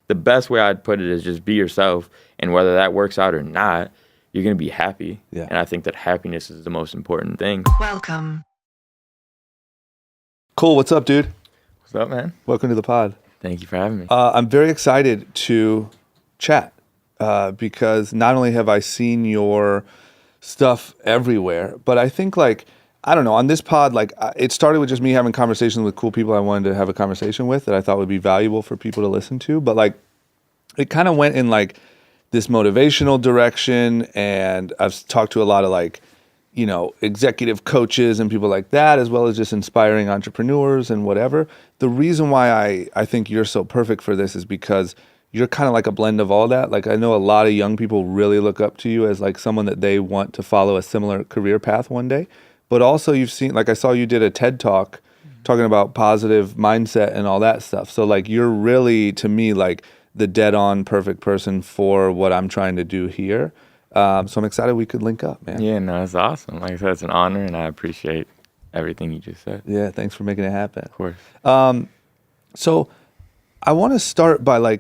the best way I'd put it is just be yourself, and whether that works out or not, you're going to be happy. Yeah. And I think that happiness is the most important thing. Welcome. Cool. What's up, dude? What's up, man? Welcome to the pod. Thank you for having me. I'm very excited to chat because not only have I seen your stuff everywhere, but I think I don't know, on this pod, it started with just me having conversations with cool people I wanted to have a conversation with that I thought would be valuable for people to listen to. But it kind of went in this motivational direction, and I've talked to a lot of executive coaches and people like that, as well as just inspiring entrepreneurs and whatever. The reason why I think you're so perfect for this is because you're kind of like a blend of all that. I know a lot of young people really look up to you as someone that they want to follow a similar career path one day. But also you've seen, I saw you did a TED Talk talking about positive mindset and all that stuff. So you're really, to me, the dead on perfect person for what I'm trying to do here. So I'm excited we could link up, man. Yeah, no, it's awesome. Like I said, it's an honor, and I appreciate everything you just said. Yeah, thanks for making it happen. Of course. So I want to start by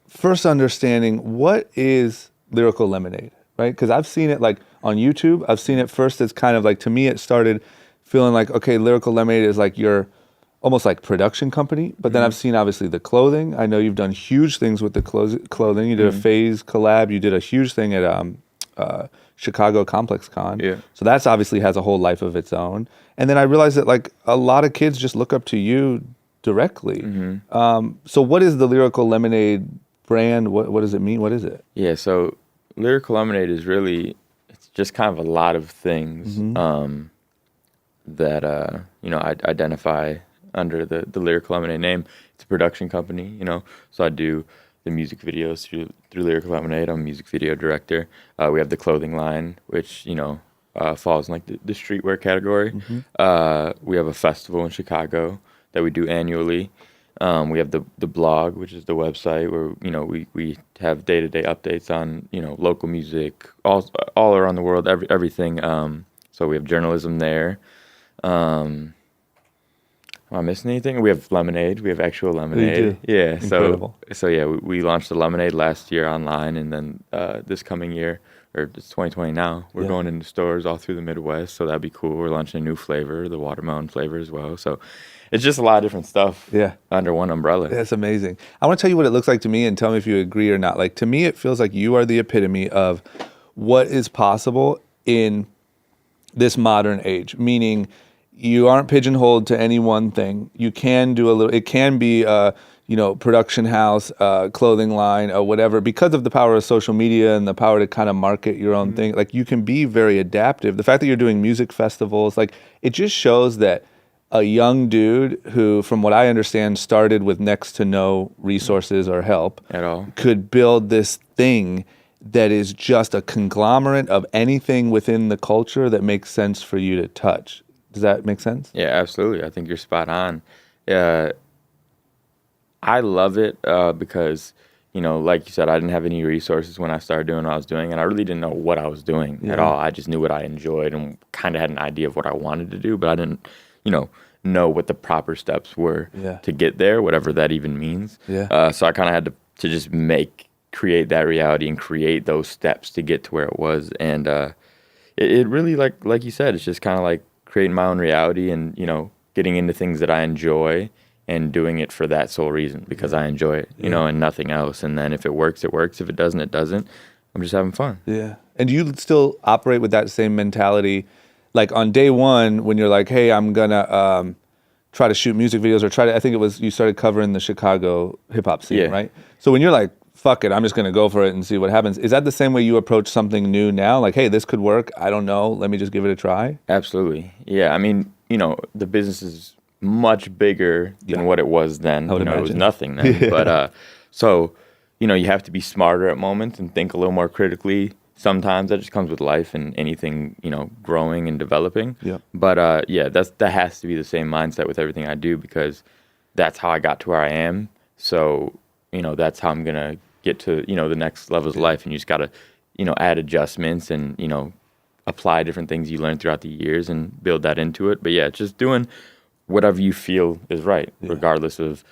first understanding what is Lyrical Lemonade, right? Because I've seen it on YouTube. I've seen it first as kind of to me, it started feeling okay, Lyrical Lemonade is your almost production company. But then I've seen obviously the clothing. I know you've done huge things with the clothing. You did a Phase collab. You did a huge thing at Chicago Complex Con. Yeah. So that's obviously has a whole life of its own. And then I realized that a lot of kids just look up to you directly. So what is the Lyrical Lemonade brand? What does it mean? What is it? Yeah, so Lyrical Lemonade is really, it's just kind of a lot of things that I identify under the Lyrical Lemonade name. It's a production company, so I do the music videos through Lyrical Lemonade. I'm a music video director. We have the clothing line, which falls in the streetwear category. We have a festival in Chicago that we do annually. We have the blog, which is the website where we have day-to-day updates on local music all around the world, everything. So we have journalism there. Am I missing anything? We have lemonade. We have actual lemonade. We do. Yeah. Incredible. So yeah, we launched the lemonade last year online, and then this coming year, or it's 2020 now, we're going into stores all through the Midwest. So that'd be cool. We're launching a new flavor, the watermelon flavor as well. So it's just a lot of different stuff. Under one umbrella. That's amazing. I want to tell you what it looks like to me, and tell me if you agree or not. To me, it feels like you are the epitome of what is possible in this modern age. Meaning, you aren't pigeonholed to any one thing. You can do a little. It can be production house, clothing line, or whatever. Because of the power of social media and the power to kind of market your own thing, you can be very adaptive. The fact that you're doing music festivals, it just shows that a young dude who, from what I understand, started with next to no resources or help At all. could build this thing that is just a conglomerate of anything within the culture that makes sense for you to touch. Does that make sense? Yeah, absolutely. I think you're spot on. I love it because, like you said, I didn't have any resources when I started doing what I was doing, and I really didn't know what I was doing at all. I just knew what I enjoyed and kind of had an idea of what I wanted to do, but I didn't, know what the proper steps were to get there, whatever that even means. So I kind of had to just create that reality and create those steps to get to where it was. And it really, like you said, it's just kind of creating my own reality and, getting into things that I enjoy and doing it for that sole reason, because I enjoy it, and nothing else. And then if it works, it works. If it doesn't, it doesn't. I'm just having fun. Yeah. And do you still operate with that same mentality? On day one, when you're hey, I'm going to try to shoot music videos, or I think it was, you started covering the Chicago hip hop scene, right? So when you're fuck it, I'm just going to go for it and see what happens. Is that the same way you approach something new now? Hey, this could work. I don't know. Let me just give it a try. Absolutely. Yeah. I mean, the business is much bigger than what it was then. I would imagine. It was nothing then. But so, you have to be smarter at moments and think a little more critically. Sometimes that just comes with life and anything, growing and developing. But that has to be the same mindset with everything I do, because that's how I got to where I am. So, that's how I'm going to get to, the next levels of life. And you just got to, add adjustments and, apply different things you learn throughout the years and build that into it. But yeah, just doing whatever you feel is right, regardless of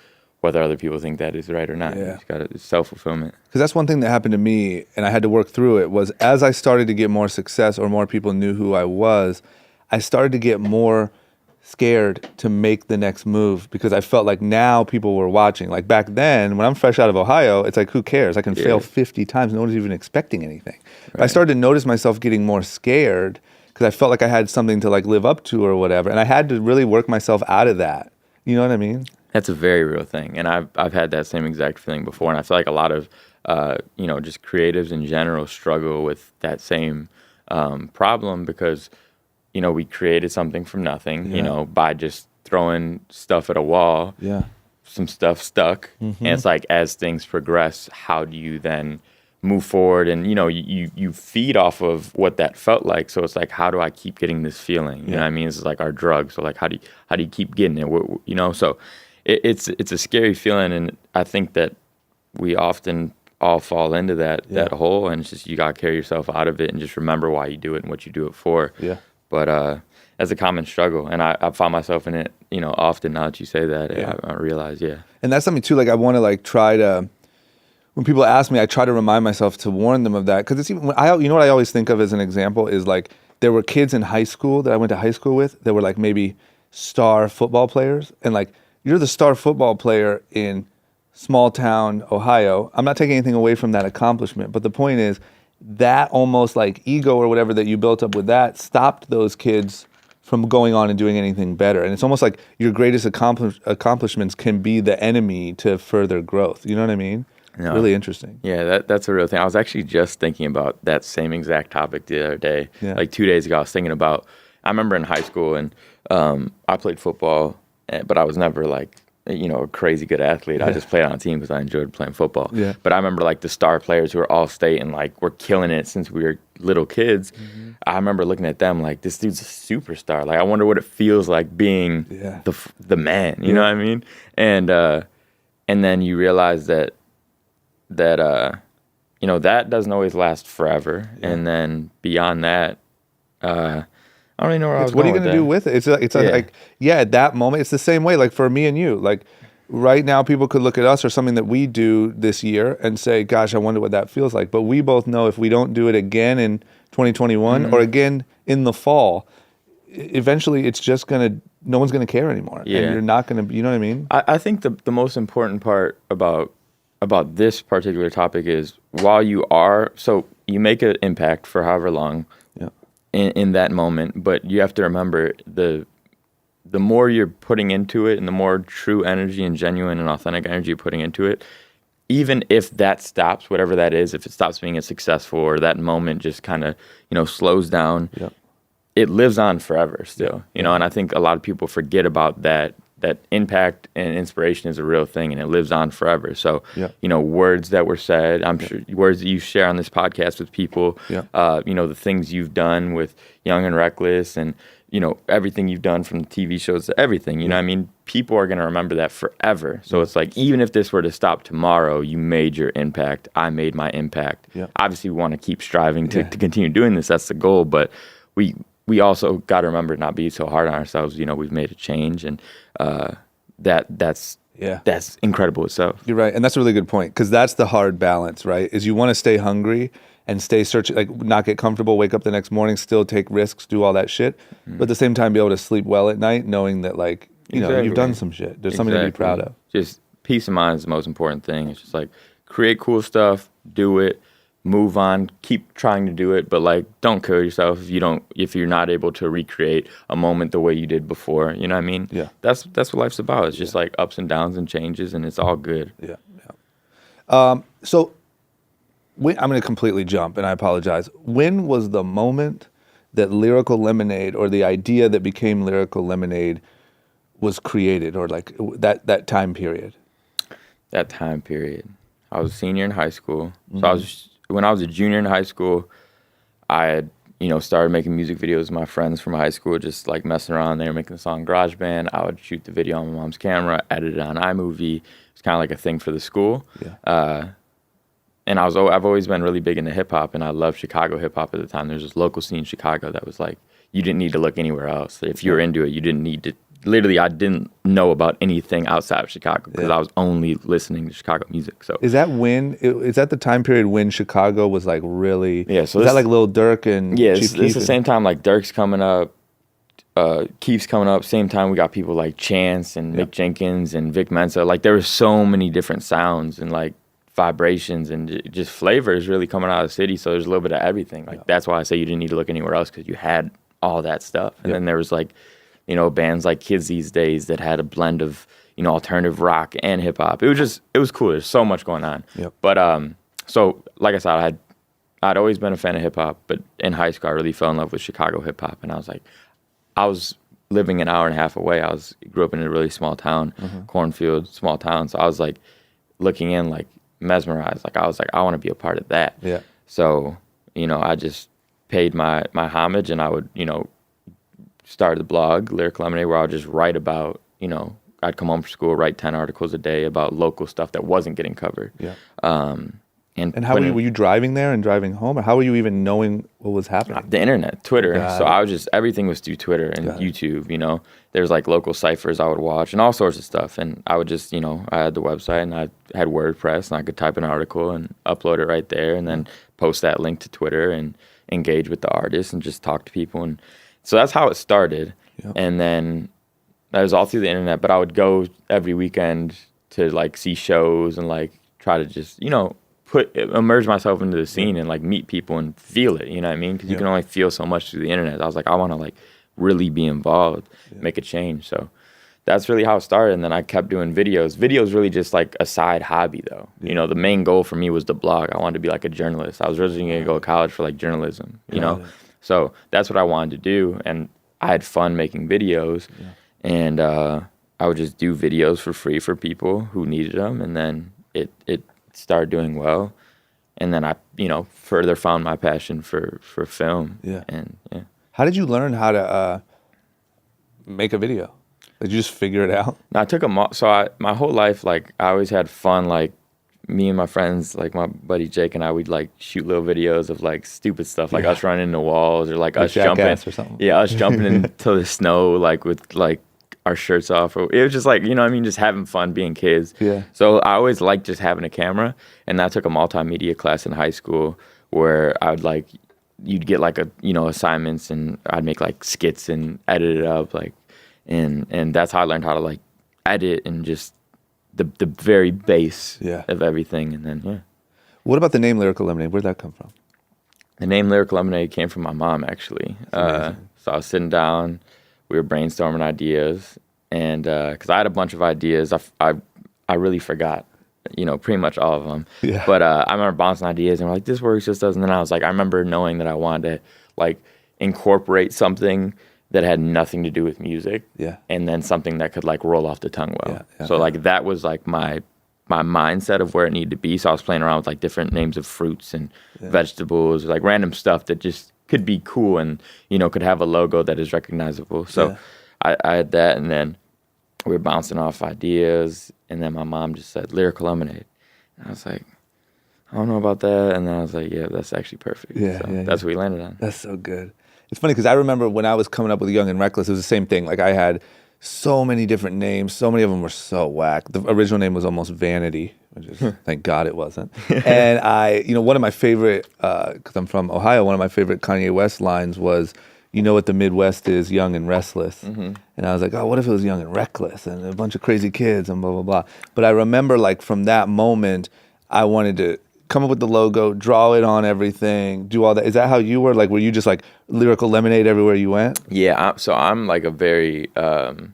whether other people think that is right or not. Yeah. You just got to self-fulfillment. Because that's one thing that happened to me, and I had to work through it, was as I started to get more success or more people knew who I was, I started to get more scared to make the next move because I felt like now people were watching. Like back then, when I'm fresh out of Ohio, it's like, who cares? I can fail 50 times. No one's even expecting anything. Right. I started to notice myself getting more scared because I felt like I had something to like live up to or whatever. And I had to really work myself out of that. You know what I mean? That's a very real thing. And I've had that same exact feeling before. And I feel like a lot of, just creatives in general struggle with that same problem because, we created something from nothing, by just throwing stuff at a wall. Yeah. Some stuff stuck. And it's like, as things progress, how do you then move forward? And, you feed off of what that felt like. So it's like, how do I keep getting this feeling? You know what I mean? It's like our drug. So like, how do you keep getting it? So it's a scary feeling. And I think that we often all fall into that hole. And it's just, you got to carry yourself out of it and just remember why you do it and what you do it for. Yeah. But as a common struggle, and I find myself in it, often now that you say that, I realize, And that's something too, like I want to like try to, when people ask me, I try to remind myself to warn them of that. Because it's even, what I always think of as an example is like, there were kids in high school that I went to high school with that were like maybe star football players. And like, you're the star football player in small town Ohio. I'm not taking anything away from that accomplishment. But the point is, that almost like ego or whatever that you built up with that stopped those kids from going on and doing anything better. And it's almost like your greatest accomplishments can be the enemy to further growth. You know what I mean? No. Really interesting. Yeah, that's a real thing. I was actually just thinking about that same exact topic the other day. Yeah. Like 2 days ago, I was thinking about, I remember in high school and I played football, but I was never like, a crazy good athlete. I just played on a team because I enjoyed playing football. Yeah. But I remember like the star players who were all state and like were killing it since we were little kids. I remember looking at them like, this dude's a superstar. Like, I wonder what it feels like being the man. You know what I mean? And then you realize that that doesn't always last forever. Yeah. And then beyond that, I don't really know where I was going. What are you going to do with it? It's like, at that moment, it's the same way, like for me and you. Like right now, people could look at us or something that we do this year and say, gosh, I wonder what that feels like. But we both know if we don't do it again in 2021 or again in the fall, eventually it's just no one's going to care anymore. Yeah. And you're not going to, you know what I mean? I think the most important part about this particular topic is while you make an impact for however long, in that moment, but you have to remember the more you're putting into it and the more true energy and genuine and authentic energy you're putting into it, even if that stops, whatever that is, if it stops being as successful or that moment just kind of, slows down, it lives on forever still, and I think a lot of people forget about that impact and inspiration is a real thing and it lives on forever. So, words that were said, I'm sure words that you share on this podcast with people, the things you've done with Young and Reckless and, everything you've done from the TV shows to everything, you know what I mean? People are going to remember that forever. So it's like, even if this were to stop tomorrow, you made your impact. I made my impact. Yeah. Obviously, we want to keep striving to continue doing this. That's the goal. But we also got to remember not be so hard on ourselves. We've made a change, and that's incredible itself. You're right, and that's a really good point because that's the hard balance, right? Is you want to stay hungry and stay searching, like not get comfortable, wake up the next morning, still take risks, do all that shit, but at the same time be able to sleep well at night, knowing that like you've done some shit. There's something to be proud of. Just peace of mind is the most important thing. It's just like create cool stuff, do it. Move on, keep trying to do it, but like don't kill yourself if you're not able to recreate a moment the way you did before. You know what I mean? Yeah. That's what life's about. It's just like ups and downs and changes, and it's all good. Yeah. So I'm going to completely jump, and I apologize. When was the moment that Lyrical Lemonade, or the idea that became Lyrical Lemonade, was created, or like that time period? That time period. I was a senior in high school, so when I was a junior in high school, I had, started making music videos with my friends from high school, just like messing around. They were making the song GarageBand. I would shoot the video on my mom's camera, edit it on iMovie. It's kind of like a thing for the school. Yeah. And I've always been really big into hip hop, and I loved Chicago hip hop at the time. There's this local scene in Chicago that was like, you didn't need to look anywhere else. If you were into it, you didn't need to literally I didn't know about anything outside of Chicago because I was only listening to Chicago music. So is that the time period when Chicago was like really? Yeah, so was that like Lil Durk and Chief Keef? It's the same time like Durk's coming up, Keef's coming up. Same time we got people like Chance and Mick Jenkins and Vic Mensa. Like there were so many different sounds and like vibrations and just flavors really coming out of the city. So there's a little bit of everything. Like that's why I say you didn't need to look anywhere else because you had all that stuff. And then there was like, you know, bands like Kids These Days that had a blend of, you know, alternative rock and hip hop. It was cool. There's so much going on. Yep. But so like I said, I'd always been a fan of hip hop, but in high school I really fell in love with Chicago hip hop, and I was living an hour and a half away. Grew up in a really small town, cornfield, small town. So I was like looking in, like mesmerized. Like I was like, I want to be a part of that. Yeah. So, you know, I just paid my homage, and I would, you know, start the blog, Lyrical Lemonade, where I would just write about, you know, I'd come home from school, write 10 articles a day about local stuff that wasn't getting covered. Yeah. And how were you driving there and driving home, or how were you even knowing what was happening? The internet, Twitter. Got I was just, everything was through Twitter and YouTube, you know. There's like local ciphers I would watch and all sorts of stuff. And I would just, you know, I had the website and I had WordPress and I could type an article and upload it right there and then post that link to Twitter and engage with the artists and just talk to people. And so that's how it started. Yep. And then that was all through the internet, but I would go every weekend to like see shows and like try to just, you know, immerse myself into the scene and like meet people and feel it, you know what I mean? Because you can only feel so much through the internet. I was like, I want to like really be involved, make a change. So that's really how it started. And then I kept doing videos. Videos really just like a side hobby though. You know, the main goal for me was the blog. I wanted to be like a journalist. I was originally going to go to college for like journalism, you know? So that's what I wanted to do. And I had fun making videos. And I would just do videos for free for people who needed them. And then it started doing well, and then I, you know, further found my passion for film. And how did you learn how to make a video? Did you just figure it out? No, I took my whole life, like I always had fun. Like me and my friends, like my buddy Jake and I, we'd like shoot little videos of like stupid stuff, like us running into walls or like us jumping or something. Yeah, us jumping into the snow, like with like our shirts off. It was just like, you know what I mean, just having fun being kids. Yeah. So I always liked just having a camera, and I took a multimedia class in high school where I would like, you'd get like assignments, and I'd make like skits and edit it up, like, and that's how I learned how to like edit and just the very base of everything. And then What about the name Lyrical Lemonade? Where'd that come from? The name Lyrical Lemonade came from my mom, actually. So I was sitting down, we were brainstorming ideas, and because I had a bunch of ideas, I really forgot, you know, pretty much all of them. Yeah. But I remember bouncing ideas, and we're like, this works, this doesn't. And then I was like, I remember knowing that I wanted to like incorporate something that had nothing to do with music, and then something that could like roll off the tongue well. So like that was like my mindset of where it needed to be. So I was playing around with like different names of fruits and vegetables, like random stuff that just could be cool and, you know, could have a logo that is recognizable. So I had that, and then we were bouncing off ideas, and then my mom just said Lyrical Lemonade. And I was like, I don't know about that. And then I was like, yeah, that's actually perfect. That's what we landed on. That's so good. It's funny because I remember when I was coming up with Young and Reckless, it was the same thing. Like I had so many different names. So many of them were so whack. The original name was almost Vanity, which is, thank God it wasn't. And one of my favorite, because I'm from Ohio, one of my favorite Kanye West lines was, you know what the Midwest is, young and restless. And I was like, oh, what if it was young and reckless and a bunch of crazy kids and blah, blah, blah. But I remember like from that moment, I wanted to come up with the logo, draw it on everything, do all that. Is that how you were? Like, were you just like Lyrical Lemonade everywhere you went? Yeah, so I'm like a very, I'm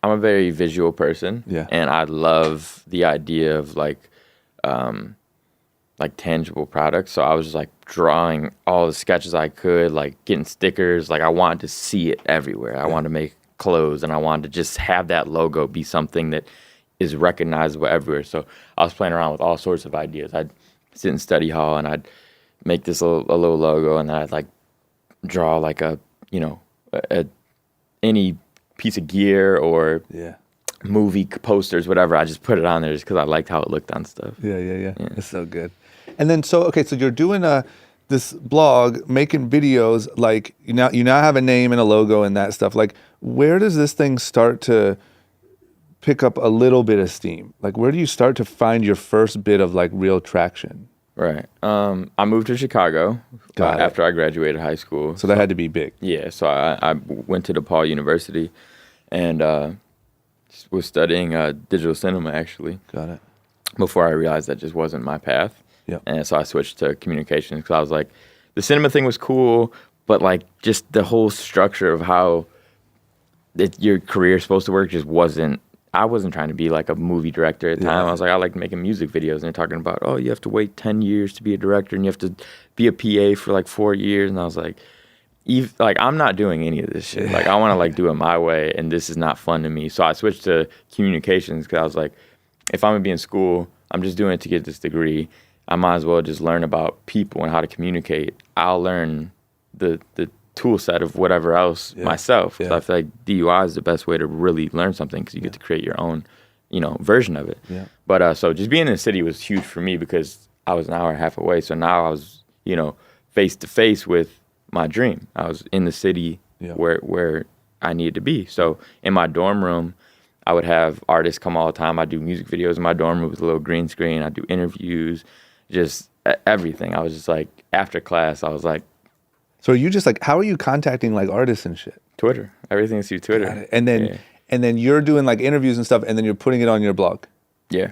a very visual person. And I love the idea of like tangible products. So I was just like drawing all the sketches I could, like getting stickers. Like I wanted to see it everywhere. I wanted to make clothes, and I wanted to just have that logo be something that is recognizable everywhere. So I was playing around with all sorts of ideas. I'd sit in study hall and I'd make this a little logo, and then I'd like draw like any piece of gear or movie posters, whatever. I just put it on there just because I liked how it looked on stuff. Yeah. It's so good. And then, so you're doing this blog, making videos, like you now have a name and a logo and that stuff. Like, where does this thing start to pick up a little bit of steam? Like, where do you start to find your first bit of like real traction? Right. I moved to Chicago after I graduated high school. So that had to be big. Yeah. So I went to DePaul University and was studying digital cinema, actually. Got it. Before I realized that just wasn't my path. Yeah. And so I switched to communications because I was like, the cinema thing was cool, but like just the whole structure of how your career is supposed to work just wasn't. I wasn't trying to be like a movie director at the time. I was like, I like making music videos. And they're talking about, oh, you have to wait 10 years to be a director and you have to be a PA for like 4 years. And I was like, I'm not doing any of this shit. Like, I want to like do it my way, and this is not fun to me. So I switched to communications because I was like, if I'm going to be in school, I'm just doing it to get this degree. I might as well just learn about people and how to communicate. I'll learn the tool set of whatever else myself. So I feel like DUI is the best way to really learn something because you get to create your own, version of it. Yeah. But so just being in the city was huge for me because I was an hour and a half away. So now I was, face to face with my dream. I was in the city where I needed to be. So in my dorm room, I would have artists come all the time. I do music videos in my dorm room with a little green screen. I do interviews, just everything. I was just like, after class, I was like, so are you just like, how are you contacting like artists and shit? Twitter. Everything's through Twitter. And then you're doing like interviews and stuff, and then you're putting it on your blog. Yeah.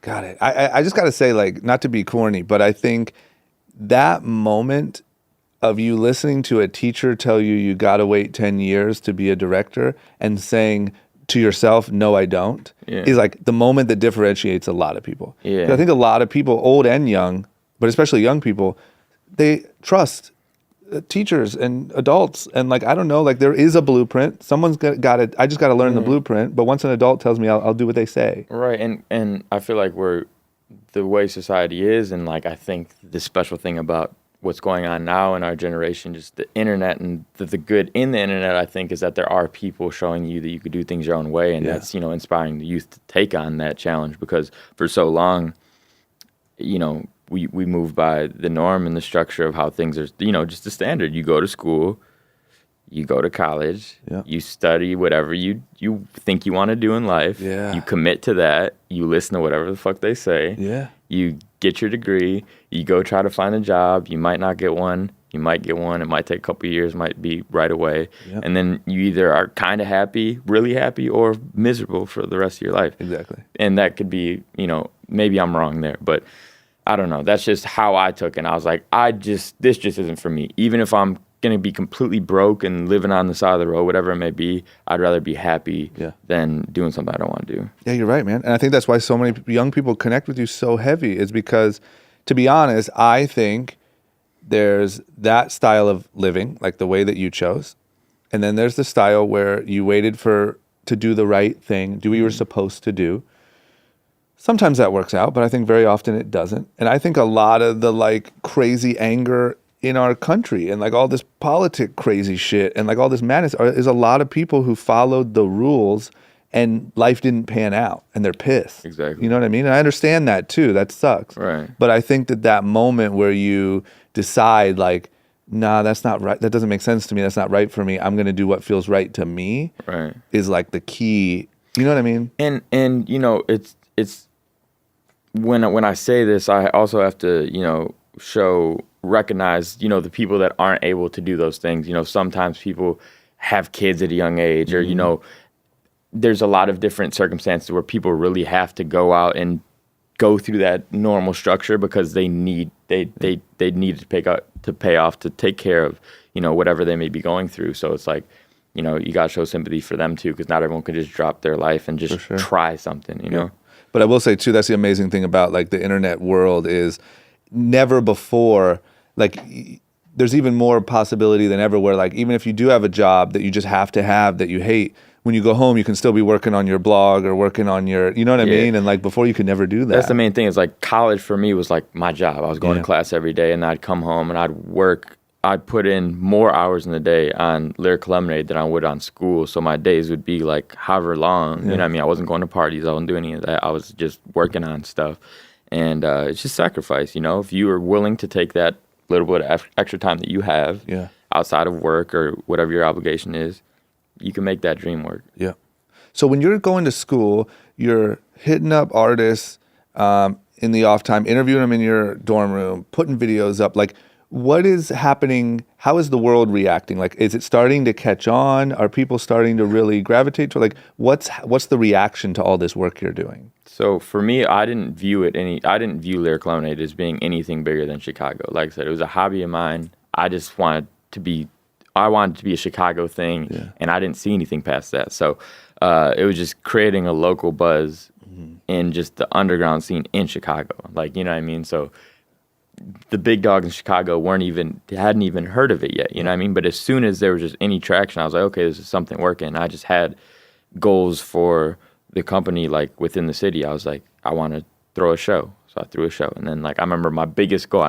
Got it. I just got to say, like, not to be corny, but I think that moment of you listening to a teacher tell you got to wait 10 years to be a director and saying to yourself, no, I don't, is like the moment that differentiates a lot of people. Yeah. I think a lot of people, old and young, but especially young people, they trust teachers and adults, and like, I don't know, like there is a blueprint. Someone's got it. I just got to learn the blueprint. But once an adult tells me, I'll do what they say. Right, and I feel like we're the way society is, and like I think the special thing about what's going on now in our generation, just the internet and the good in the internet, I think, is that there are people showing you that you could do things your own way, and that's inspiring the youth to take on that challenge because for so long, we move by the norm and the structure of how things are, just the standard. You go to school, you go to college, you study whatever you think you want to do in life. Yeah. You commit to that. You listen to whatever the fuck they say. Yeah. You get your degree. You go try to find a job. You might not get one. You might get one. It might take a couple of years, might be right away. Yep. And then you either are kind of happy, really happy, or miserable for the rest of your life. Exactly. And that could be, maybe I'm wrong there, but I don't know. That's just how I took it. And I was like, this just isn't for me. Even if I'm going to be completely broke and living on the side of the road, whatever it may be, I'd rather be happy than doing something I don't want to do. Yeah, you're right, man. And I think that's why so many young people connect with you so heavy is because, to be honest, I think there's that style of living, like the way that you chose. And then there's the style where you waited to do the right thing, do what you were supposed to do. Sometimes that works out, but I think very often it doesn't. And I think a lot of the like crazy anger in our country and like all this politic crazy shit and like all this madness is a lot of people who followed the rules and life didn't pan out and they're pissed. Exactly. You know what I mean? And I understand that too. That sucks. Right. But I think that moment where you decide like, nah, that's not right. That doesn't make sense to me. That's not right for me. I'm going to do what feels right to me. Right. Is like the key. You know what I mean? And it's when I say this, I also have to, recognize, the people that aren't able to do those things. Sometimes people have kids at a young age or, there's a lot of different circumstances where people really have to go out and go through that normal structure because they need to pay off to take care of, whatever they may be going through. So it's like, you got to show sympathy for them too, because not everyone can just drop their life and just try something, you know? But I will say too, that's the amazing thing about like the internet world is never before, like there's even more possibility than ever where like, even if you do have a job that you just have to have that you hate, when you go home, you can still be working on your blog or working on your, you know what I mean? And like before you could never do that. That's the main thing is like college for me was like my job. I was going to class every day and I'd come home and I'd work. I'd put in more hours in the day on Lyrical Lemonade than I would on school. So my days would be like however long, you know what I mean? I wasn't going to parties. I wasn't doing any of that. I was just working on stuff. And it's just sacrifice, if you are willing to take that little bit of extra time that you have outside of work or whatever your obligation is, you can make that dream work. Yeah. So when you're going to school, you're hitting up artists in the off time, interviewing them in your dorm room, putting videos up. Like, what is happening? How is the world reacting? Like, is it starting to catch on? Are people starting to really gravitate to, like, what's the reaction to all this work you're doing? So for me, I didn't view Lyrical Lemonade as being anything bigger than Chicago. Like I said, it was a hobby of mine. I wanted it to be a Chicago thing, and I didn't see anything past that. So it was just creating a local buzz in just the underground scene in Chicago. Like, you know what I mean? So the big dogs in Chicago hadn't even heard of it yet, you know what I mean? But as soon as there was just any traction, I was like, okay, this is something working. I just had goals for the company, like within the city. I was like, I want to throw a show. So I threw a show. And then, like, I remember my biggest goal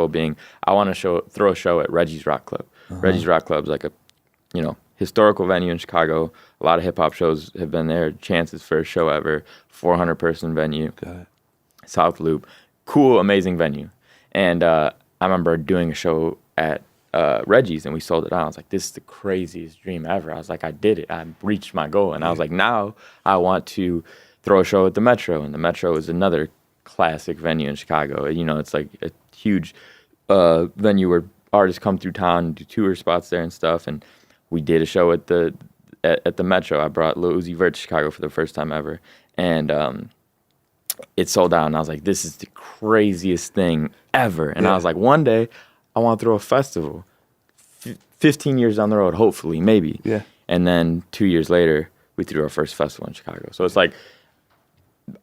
being, I want to throw a show at Reggie's Rock Club. Reggie's Rock Club is like a, historical venue in Chicago. A lot of hip hop shows have been there. Chance's first show ever, 400-person venue. Got it. South Loop. Cool, amazing venue. And I remember doing a show at Reggie's, and we sold it out. I was like, this is the craziest dream ever. I was like, I did it. I reached my goal. And I was like, now I want to throw a show at the Metro. And the Metro is another classic venue in Chicago. It's like a huge venue where artists come through town and do tour spots there and stuff. And we did a show at the Metro. I brought Lil Uzi Vert to Chicago for the first time ever. And it sold out, and I was like, this is the craziest thing ever. And I was like, one day, I want to throw a festival. 15 years down the road, hopefully, maybe. Yeah. And then 2 years later, we threw our first festival in Chicago. So it's like,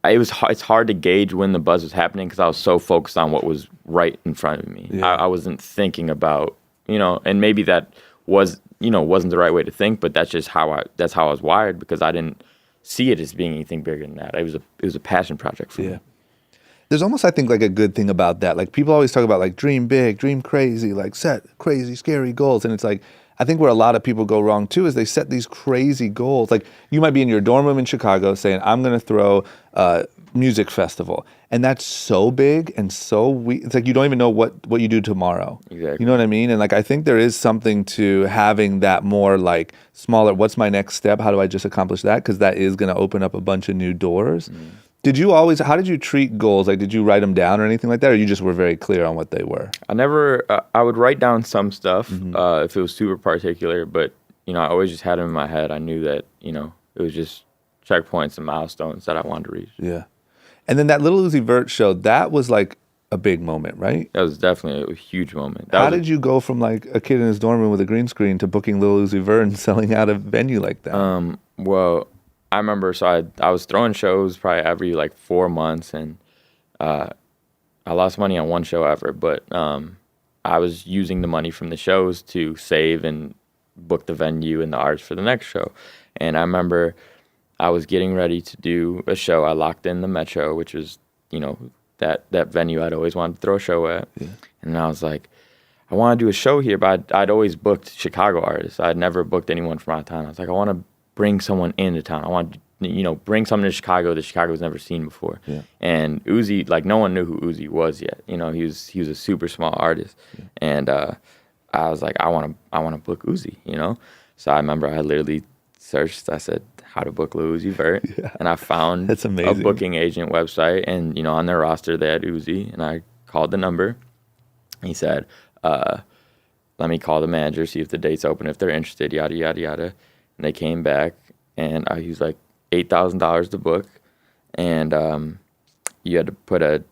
it's hard to gauge when the buzz was happening because I was so focused on what was right in front of me. Yeah. I wasn't thinking about, and maybe that wasn't the right way to think, but that's how I was wired, because I didn't see it as being anything bigger than that. It was a passion project for me. There's almost, I think, like a good thing about that. Like, people always talk about, like, dream big, dream crazy, like set crazy, scary goals. And it's like, I think where a lot of people go wrong too is they set these crazy goals. Like, you might be in your dorm room in Chicago saying, I'm going to throw a music festival. And that's so big and so it's like you don't even know what you do tomorrow. Exactly. You know what I mean? And, like, I think there is something to having that more, like, smaller, what's my next step? How do I just accomplish that? Because that is going to open up a bunch of new doors. How did you treat goals? Like, did you write them down or anything like that? Or you just were very clear on what they were? I would write down some stuff if it was super particular, but, I always just had them in my head. I knew that, it was just checkpoints and milestones that I wanted to reach. Yeah. And then that Lil Uzi Vert show, that was like a big moment, right? That was definitely a huge moment. How did you go from, like, a kid in his dorm room with a green screen to booking Lil Uzi Vert and selling out a venue like that? Well, I remember, so I was throwing shows probably every, like, 4 months, and I lost money on one show ever, but I was using the money from the shows to save and book the venue and the artists for the next show. And I remember I was getting ready to do a show. I locked in the Metro, which was, that venue I'd always wanted to throw a show at. Yeah. And I was like, I want to do a show here, but I'd always booked Chicago artists. I'd never booked anyone from out of town. I was like, I want to bring someone into town. I want to, bring someone to Chicago that Chicago's never seen before. Yeah. And Uzi, like, no one knew who Uzi was yet. He was a super small artist. Yeah. And I was like, I want to book Uzi, So I remember I literally searched, I said, how to book Lil Uzi Vert. Yeah. And I found a booking agent website, and, on their roster they had Uzi, and I called the number. He said, let me call the manager, see if the date's open, if they're interested, yada, yada, yada. And they came back, and he was like, $8,000 to book, and you had to put a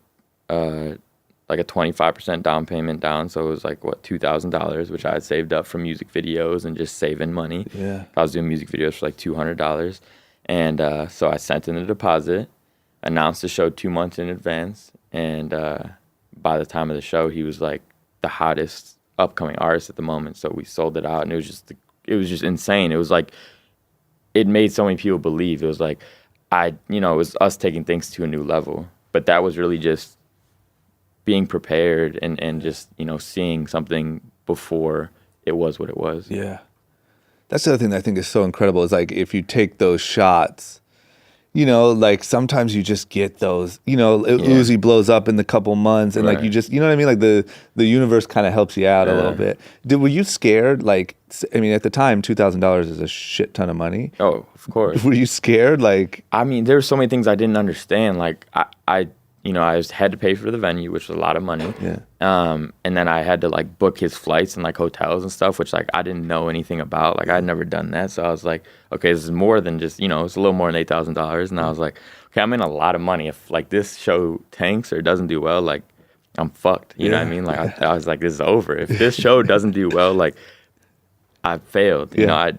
25% down payment down, so it was like, $2,000, which I had saved up from music videos and just saving money. Yeah, I was doing music videos for like $200, and so I sent in a deposit, announced the show 2 months in advance, and by the time of the show, he was like the hottest upcoming artist at the moment. So we sold it out, and it was just insane. It was like, it made so many people believe. It was like, it was us taking things to a new level. But that was really just being prepared and just, seeing something before it was what it was. Yeah. That's the other thing that I think is so incredible is, like, if you take those shots, you know, like sometimes you just get those, you know, Uzi blows up in the couple months and like you just, you know what I mean? Like the universe kind of helps you out a little bit. Were you scared? Like, I mean, at the time, $2,000 is a shit ton of money. Oh, of course. Were you scared? Like, I mean, there were so many things I didn't understand. Like I had to pay for the venue, which was a lot of money. Yeah. And then I had to like book his flights and like hotels and stuff, which like I didn't know anything about. Like I'd never done that. So I was like, okay, this is more than just, you know, it's a little more than $8,000. And I was like, okay, I'm in a lot of money. If like this show tanks or doesn't do well, like I'm fucked. You know what I mean? Like I was like, this is over. If this show doesn't do well, like I failed. You know,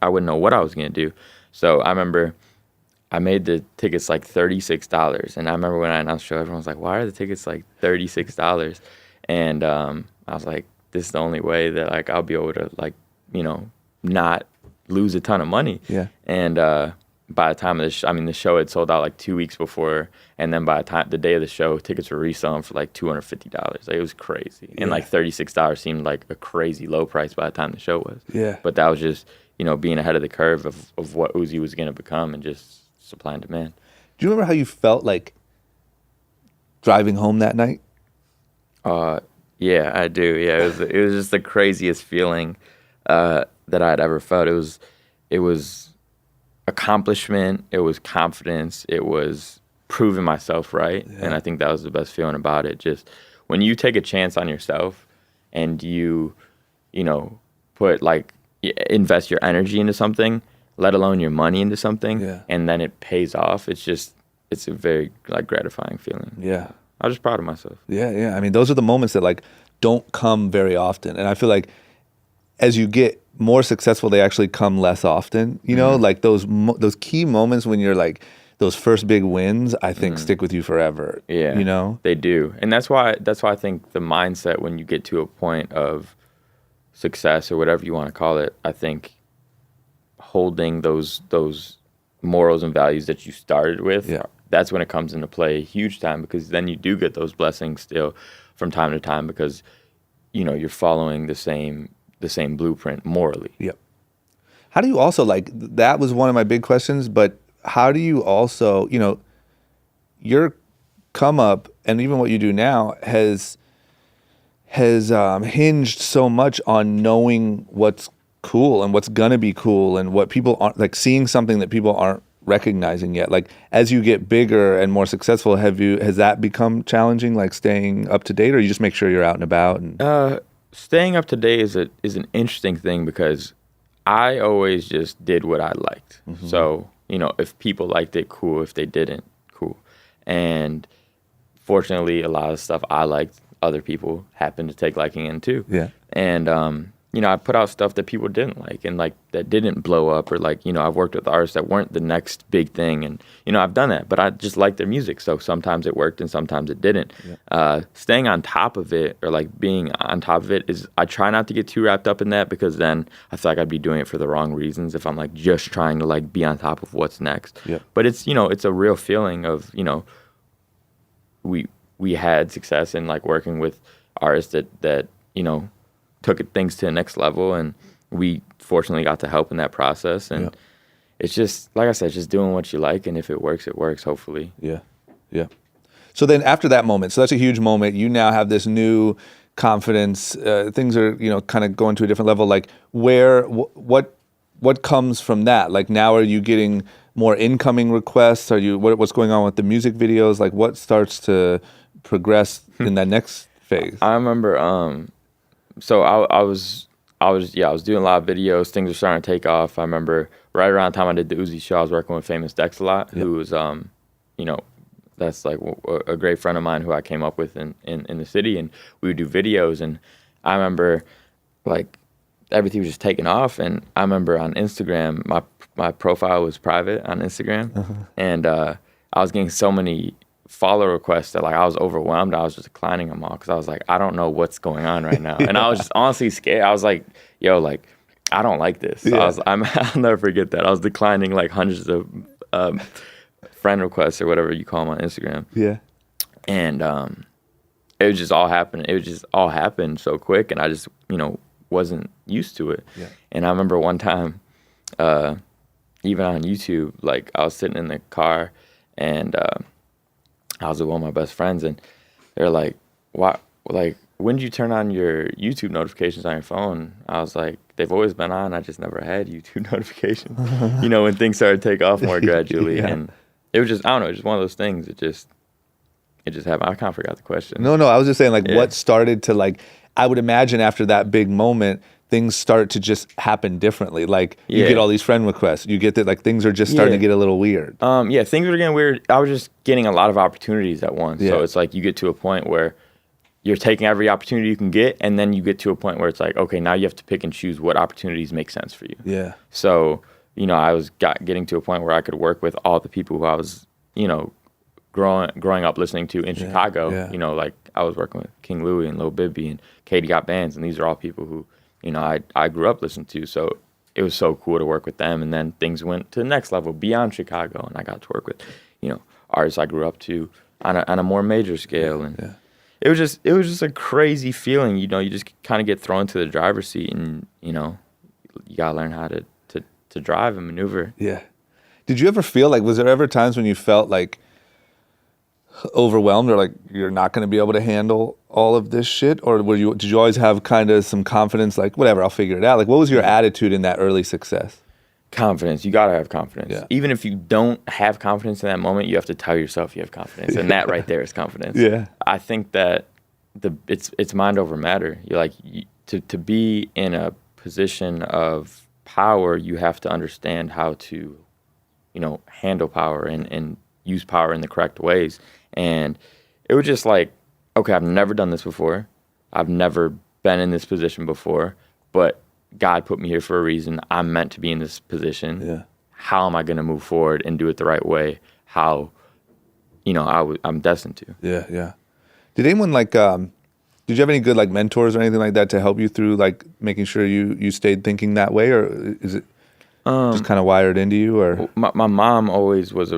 I wouldn't know what I was gonna do. So I remember I made the tickets like $36. And I remember when I announced the show, everyone was like, why are the tickets like $36? And I was like, this is the only way that like I'll be able to like, you know, not lose a ton of money. Yeah. And by the time of the show had sold out like 2 weeks before. And then by the day of the show, tickets were reselling for like $250. Like, it was crazy. And like $36 seemed like a crazy low price by the time the show was. Yeah. But that was just, you know, being ahead of the curve of what Uzi was going to become and just supply and demand. Do you remember how you felt like driving home that night? Yeah, I do. Yeah, it was just the craziest feeling that I'd ever felt. It was accomplishment. It was confidence. It was proving myself right. Yeah. And I think that was the best feeling about it. Just when you take a chance on yourself and you know, put like invest your energy into something, let alone your money into something, and then it pays off. It's a very like gratifying feeling. Yeah. I was just proud of myself. Yeah. I mean, those are the moments that like don't come very often. And I feel like as you get more successful, they actually come less often. You know, like those key moments when you're like, those first big wins, I think stick with you forever. Yeah. You know? They do. And that's why I think the mindset when you get to a point of success or whatever you want to call it, I think holding those morals and values that you started with, that's when it comes into play huge time, because then you do get those blessings still from time to time because, you know, you're following the same blueprint morally. Yep. How do you also, like, that was one of my big questions, but how do you also, you know, your come up and even what you do now has hinged so much on knowing what's cool and what's gonna be cool and what people aren't, like seeing something that people aren't recognizing yet. Like as you get bigger and more successful, has that become challenging, like staying up to date, or you just make sure you're out and about? And staying up to date is an interesting thing because I always just did what I liked. So, you know, if people liked it, cool. If they didn't, cool. And fortunately, a lot of stuff I liked, other people happened to take liking in too. Yeah. And you know, I put out stuff that people didn't like and like that didn't blow up, or like, you know, I've worked with artists that weren't the next big thing, and you know, I've done that, but I just liked their music. So sometimes it worked and sometimes it didn't. Yeah. Staying on top of it, or like being on top of it, is I try not to get too wrapped up in that, because then I feel like I'd be doing it for the wrong reasons if I'm like just trying to like be on top of what's next. Yeah. But it's, you know, it's a real feeling of, you know, we had success in like working with artists that you know, took things to the next level, and we fortunately got to help in that process. And it's just, like I said, just doing what you like, and if it works, hopefully. Yeah. So then after that moment, so that's a huge moment, you now have this new confidence, things are, you know, kind of going to a different level. Like what comes from that? Like now are you getting more incoming requests? Are you, what's going on with the music videos? Like what starts to progress in that next phase? I remember, so I was doing a lot of videos. Things were starting to take off. I remember right around the time I did the Uzi show, I was working with Famous Dex a lot, who was, you know, that's like a great friend of mine who I came up with in the city, and we would do videos. And I remember like everything was just taking off. And I remember on Instagram, my profile was private on Instagram, and I was getting so many follow requests that like I was overwhelmed. I was just declining them all because I was like, I don't know what's going on right now. And I was just honestly scared. I was like, yo, like I don't like this. So I'll never forget that. I was declining like hundreds of friend requests or whatever you call them on Instagram. Yeah. And it was just all happening. It was just all happened so quick, and I just, you know, wasn't used to it. Yeah. And I remember one time, even on YouTube, like I was sitting in the car and I was with one of my best friends, and they're like, "Why? Like, when did you turn on your YouTube notifications on your phone?" I was like, "They've always been on. I just never had YouTube notifications." When things started to take off more gradually, and it was just, I don't know, just one of those things. It just happened. I kind of forgot the question. No, I was just saying, like, what started to, like, I would imagine after that big moment, things start to just happen differently. Like, you get all these friend requests. You get that, like, things are just starting to get a little weird. Things were getting weird. I was just getting a lot of opportunities at once. So it's like you get to a point where you're taking every opportunity you can get, and then you get to a point where it's like, okay, now you have to pick and choose what opportunities make sense for you. Yeah. So, I was getting to a point where I could work with all the people who I was, growing up listening to in Chicago. Like I was working with King Louie and Lil Bibby and Katie Got Bands, and these are all people who, I grew up listening to. So it was so cool to work with them. And then things went to the next level beyond Chicago, and I got to work with, artists I grew up to on a more major scale. And it was just a crazy feeling. You just kind of get thrown to the driver's seat, and you gotta learn how to drive and maneuver. Yeah. Did you ever feel like, was there ever times when you felt like overwhelmed, or like you're not going to be able to handle all of this shit? Or did you always have kind of some confidence, like, whatever, I'll figure it out? Like, what was your attitude in that early success? Confidence. You got to have confidence. Yeah. Even if you don't have confidence in that moment, you have to tell yourself you have confidence. And that right there is confidence. Yeah. I think that it's mind over matter. You're like, to be in a position of power, you have to understand how to, handle power and use power in the correct ways. And it was just like, okay, I've never done this before. I've never been in this position before, but God put me here for a reason. I'm meant to be in this position. Yeah. How am I going to move forward and do it the right way? How, I'm destined to. Yeah. Did anyone did you have any good like mentors or anything like that to help you through like making sure you stayed thinking that way, or is it just kind of wired into you? Or my mom always was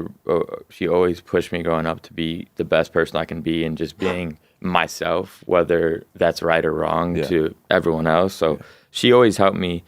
she always pushed me growing up to be the best person I can be, and just being myself, whether that's right or wrong to everyone else. So she always helped me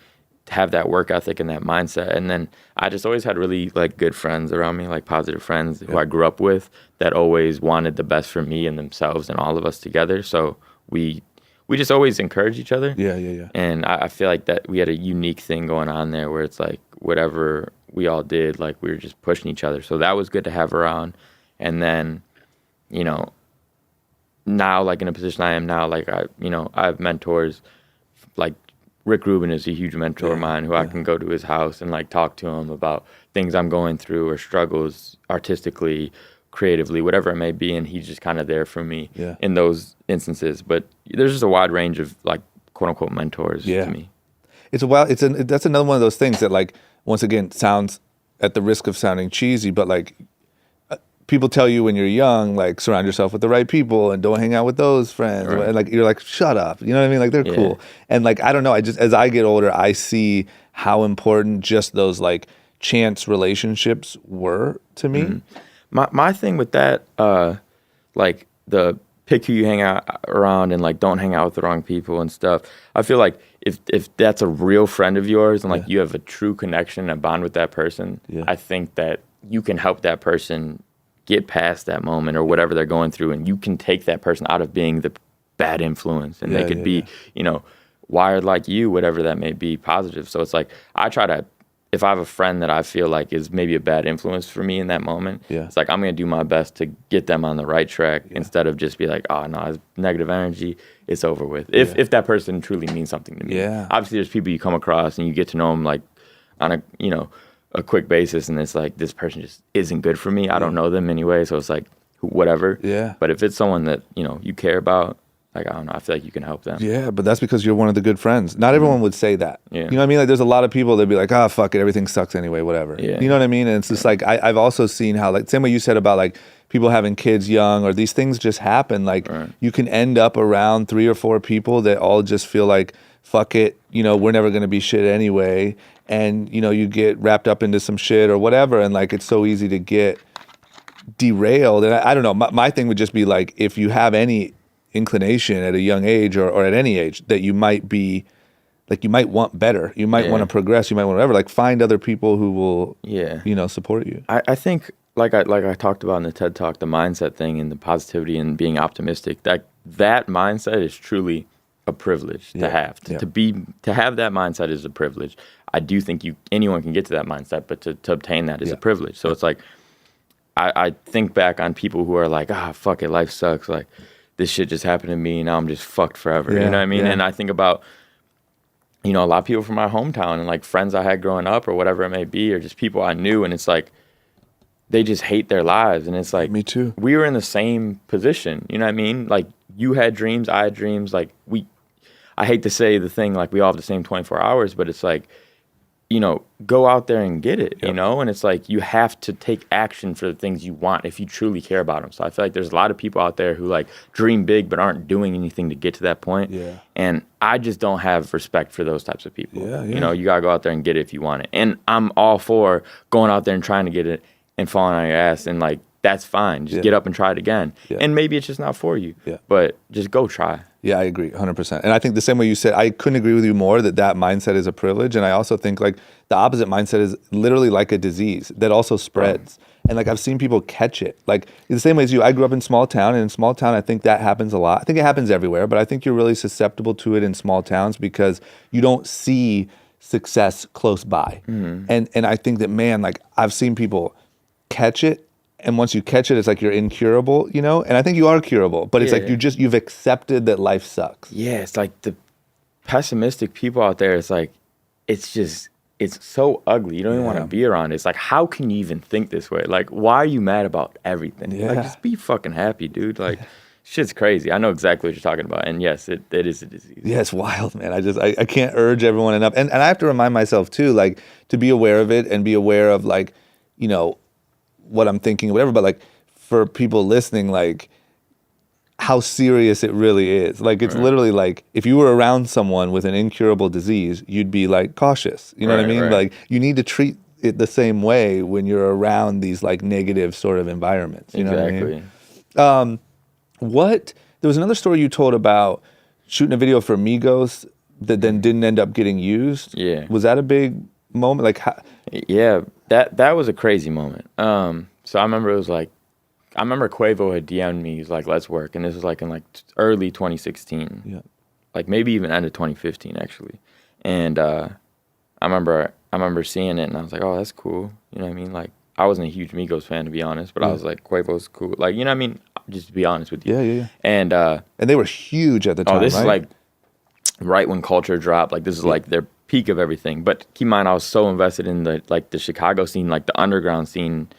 have that work ethic and that mindset. And then I just always had really like good friends around me, like positive friends who I grew up with, that always wanted the best for me and themselves and all of us together. So we just always encourage each other. Yeah. And I feel like that we had a unique thing going on there where it's like whatever we all did, like we were just pushing each other. So that was good to have around. And then, now like in a position I am now, like I have mentors. Like Rick Rubin is a huge mentor of mine, who I can go to his house and like talk to him about things I'm going through or struggles artistically, creatively, whatever it may be, and he's just kind of there for me in those instances. But there's just a wide range of like quote unquote mentors to me. That's another one of those things that, like, once again, sounds, at the risk of sounding cheesy, but like people tell you when you're young, like, surround yourself with the right people and don't hang out with those friends. Right. And like, you're like, shut up. You know what I mean? Like, they're cool. And like, I don't know. As I get older, I see how important just those like chance relationships were to me. Mm-hmm. My thing with that, like the pick who you hang out around and like don't hang out with the wrong people and stuff. I feel like if that's a real friend of yours and like you have a true connection and bond with that person, I think that you can help that person get past that moment or whatever they're going through, and you can take that person out of being the bad influence, and they could be, wired like you, whatever that may be, positive. So it's like, I try to, if I have a friend that I feel like is maybe a bad influence for me in that moment, it's like, I'm going to do my best to get them on the right track instead of just be like, oh no, it's negative energy, it's over with. If that person truly means something to me. Obviously there's people you come across and you get to know them like on a quick basis, and it's like, this person just isn't good for me. I don't know them anyway, so it's like, whatever. But if it's someone that, you care about, like, I don't know, I feel like you can help them. Yeah, but that's because you're one of the good friends. Not everyone would say that. You know what I mean? Like, there's a lot of people that'd be like, ah, fuck it, everything sucks anyway, whatever. You know what I mean? And it's just like, I've also seen how, like, same way you said about like people having kids young, or these things just happen. Like, you can end up around 3 or 4 people that all just feel like, fuck it, we're never going to be shit anyway. And, you get wrapped up into some shit or whatever. And like, it's so easy to get derailed. And I don't know, my thing would just be like, if you have any inclination at a young age or at any age that you might be like you might want better, you might want to progress, you might want whatever. Like find other people who will, you know, support you. I think like I talked about in the TED Talk, the mindset thing and the positivity and being optimistic. That mindset is truly a privilege to have. To have that mindset is a privilege. I do think anyone can get to that mindset, but to obtain that is a privilege. So it's like I think back on people who are like, fuck it, life sucks. Like this shit just happened to me. Now I'm just fucked forever. You know what I mean? And I think about, you know, a lot of people from my hometown and like friends I had growing up or whatever it may be, or just people I knew. And it's like, they just hate their lives. And it's like, me too. We were in the same position. You know what I mean? Like you had dreams, I had dreams. Like I hate to say the thing, like we all have the same 24 hours, but it's like, you know, go out there and get it, you know? And it's like, you have to take action for the things you want if you truly care about them. So I feel like there's a lot of people out there who like dream big, but aren't doing anything to get to that point. Yeah. And I just don't have respect for those types of people. You know, you gotta go out there and get it if you want it. And I'm all for going out there and trying to get it and falling on your ass and like, that's fine. Just get up and try it again. And maybe it's just not for you, but just go try. Yeah, I agree 100%. And I think the same way you said, I couldn't agree with you more that mindset is a privilege. And I also think like the opposite mindset is literally like a disease that also spreads. And like I've seen people catch it. Like the same way as you, I grew up in small town, and in small town, I think that happens a lot. I think it happens everywhere, but I think you're really susceptible to it in small towns because you don't see success close by. And I think that, man, like I've seen people catch it. And once you catch it, it's like you're incurable, you know? And I think you are curable, but it's like you've accepted that life sucks. Yeah, it's like the pessimistic people out there, it's like, it's so ugly. You don't even want to be around it. It's like, how can you even think this way? Like, why are you mad about everything? Like, just be fucking happy, dude. Like, shit's crazy. I know exactly what you're talking about. And yes, it is a disease. Yeah, it's wild, man. I can't urge everyone enough. And I have to remind myself too, like, to be aware of it and be aware of like, you know, what I'm thinking, whatever, but like for people listening, like how serious it really is. Like it's literally like if you were around someone with an incurable disease, you'd be like cautious. You know what I mean? Like you need to treat it the same way when you're around these like negative sort of environments. You know what I mean? There was another story you told about shooting a video for Amigos that then didn't end up getting used. Yeah. Was that a big moment? Like yeah, that was a crazy moment. So I remember Quavo had DM'd me. He's like, let's work. And this was like in like early 2016. Yeah. Like maybe even end of 2015 actually. And I remember seeing it and I was like, oh, that's cool. You know what I mean? Like I wasn't a huge Migos fan to be honest, but I was like, Quavo's cool. Like, you know what I mean? Just to be honest with you. Yeah. And they were huge at the time. Oh, this right? is like right when Culture dropped. Like this is like their peak of everything. But keep in mind, I was so invested in the Chicago scene, like the underground scene,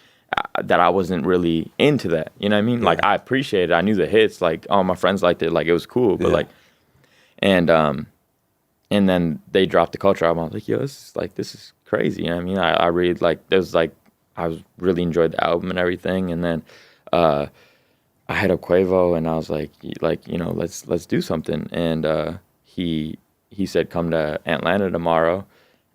that I wasn't really into that. You know what I mean? Yeah. Like I appreciated it. I knew the hits. Like all my friends liked it. Like it was cool. But like, and then they dropped the Culture album. I was like, yo, this is crazy. You know what I mean? I really like. There's like I was really enjoyed the album and everything. And then I hit up Quavo and I was like you know, let's do something. And he said, come to Atlanta tomorrow.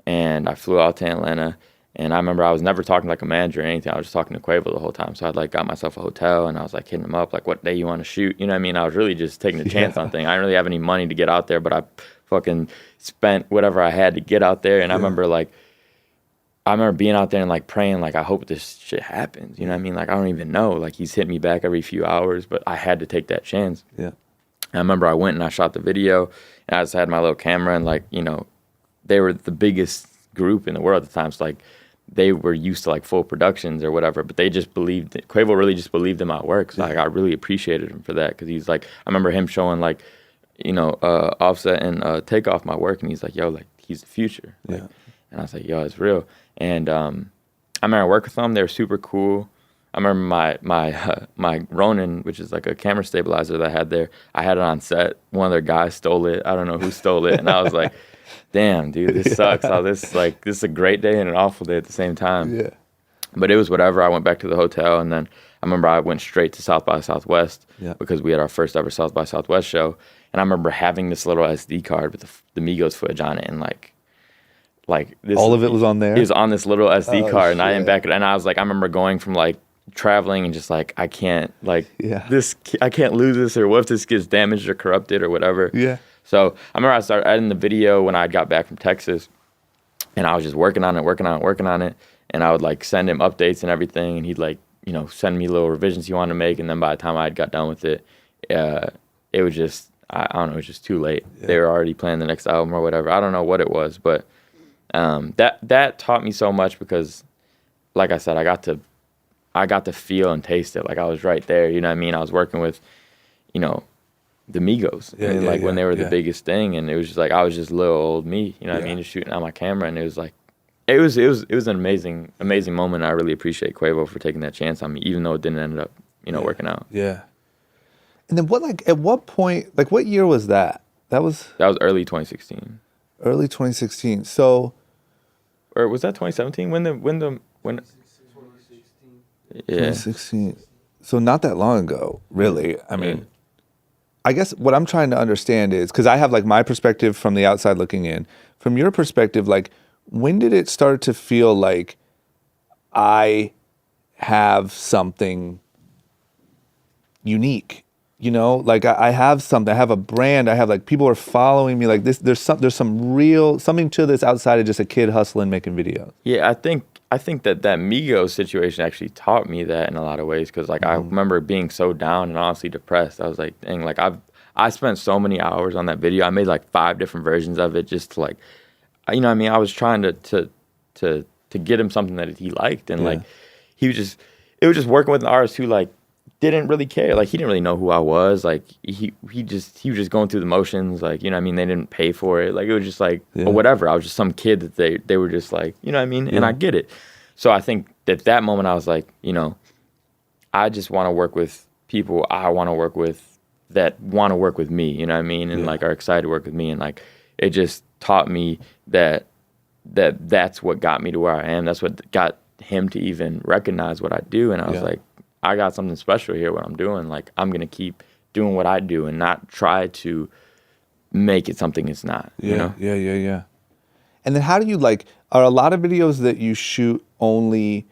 And I flew out to Atlanta. And I remember I was never talking like a manager or anything. I was just talking to Quavo the whole time. So I like got myself a hotel and I was like hitting him up, like, what day you want to shoot? You know what I mean? I was really just taking a chance on things. I didn't really have any money to get out there, but I fucking spent whatever I had to get out there. And I remember being out there and like praying, like, I hope this shit happens. You know what I mean? Like, I don't even know. Like, he's hitting me back every few hours, but I had to take that chance. Yeah. And I remember I went and I shot the video and I just had my little camera and like, you know, they were the biggest group in the world at the time. So like, they were used to like full productions or whatever, but they just believed it. Quavo really just believed in my work. So like, I really appreciated him for that. Cause he's like, I remember him showing like, you know, Offset and Takeoff my work. And he's like, yo, like he's the future. Like, and I was like, yo, it's real. And I remember I worked with them. They were super cool. I remember my Ronin, which is like a camera stabilizer that I had there. I had it on set. One of their guys stole it. I don't know who stole it. And I was like, damn, dude, this sucks. How this is a great day and an awful day at the same time. Yeah. But it was whatever. I went back to the hotel and then I remember I went straight to South by Southwest because we had our first ever South by Southwest show. And I remember having this little SD card with the Migos footage on it and like this. All of it was on there? It was on this little SD card and I didn't back it. And I was like, I remember going from like traveling and just like, I can't lose this, or what if this gets damaged or corrupted or whatever. Yeah. So I remember I started editing the video when I got back from Texas, and I was just working on it, and I would like send him updates and everything, and he'd like, you know, send me little revisions he wanted to make, and then by the time I got done with it, it was just, I don't know, it was just too late. Yeah. They were already planning the next album or whatever. I don't know what it was, but that taught me so much because, like I said, I got to feel and taste it. Like I was right there, you know what I mean? I was working with, you know, the Migos, and when they were the biggest thing, and it was just like I was just little old me, you know what I mean, just shooting on my camera, and it was like it was an amazing moment. I really appreciate Quavo for taking that chance on me, even though it didn't end up, you know, working out. Yeah. And then at what point, like what year was that? That was early 2016. Early 2016. So, or was that 2017? When 2016. Yeah. 2016. So not that long ago, really. I mean, I guess what I'm trying to understand is, because I have like my perspective from the outside looking in. From your perspective, like when did it start to feel like I have something unique? You know, like I have something, I have a brand, I have like people are following me like this. There's some real, something to this outside of just a kid hustling, making videos. Yeah, I think that Mego situation actually taught me that in a lot of ways, because like I remember being so down and honestly depressed. I was like, dang, like I spent so many hours on that video. I made like 5 different versions of it just to like, you know what I mean? I was trying to get him something that he liked, and like it was just working with an artist who like didn't really care. Like he didn't really know who I was. Like he was just going through the motions. Like, you know what I mean? They didn't pay for it. Like it was just like, or whatever. I was just some kid that they were just like, you know what I mean? And I get it. So I think that moment I was like, you know, I just want to work with people I want to work with that want to work with me, you know what I mean? And like are excited to work with me. And like it just taught me that's what got me to where I am. That's what got him to even recognize what I do. And I was like, I got something special here, what I'm doing. Like, I'm going to keep doing what I do and not try to make it something it's not, you know? Yeah. And then how do you, like, are a lot of videos that you shoot only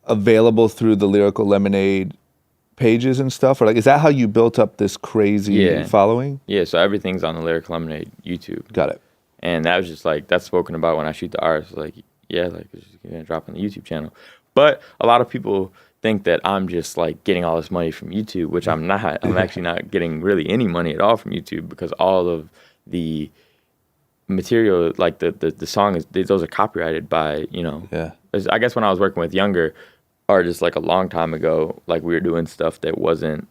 available through the Lyrical Lemonade pages and stuff? Or, like, is that how you built up this crazy following? Yeah, so everything's on the Lyrical Lemonade YouTube. Got it. And that was just, like, that's spoken about when I shoot the artists. Like, yeah, like, it's just going to drop on the YouTube channel. But a lot of people think that I'm just like getting all this money from YouTube, which I'm not. I'm actually not getting really any money at all from YouTube, because all of the material, like the song those are copyrighted by, you know. Yeah. I guess when I was working with younger artists like a long time ago, like we were doing stuff that wasn't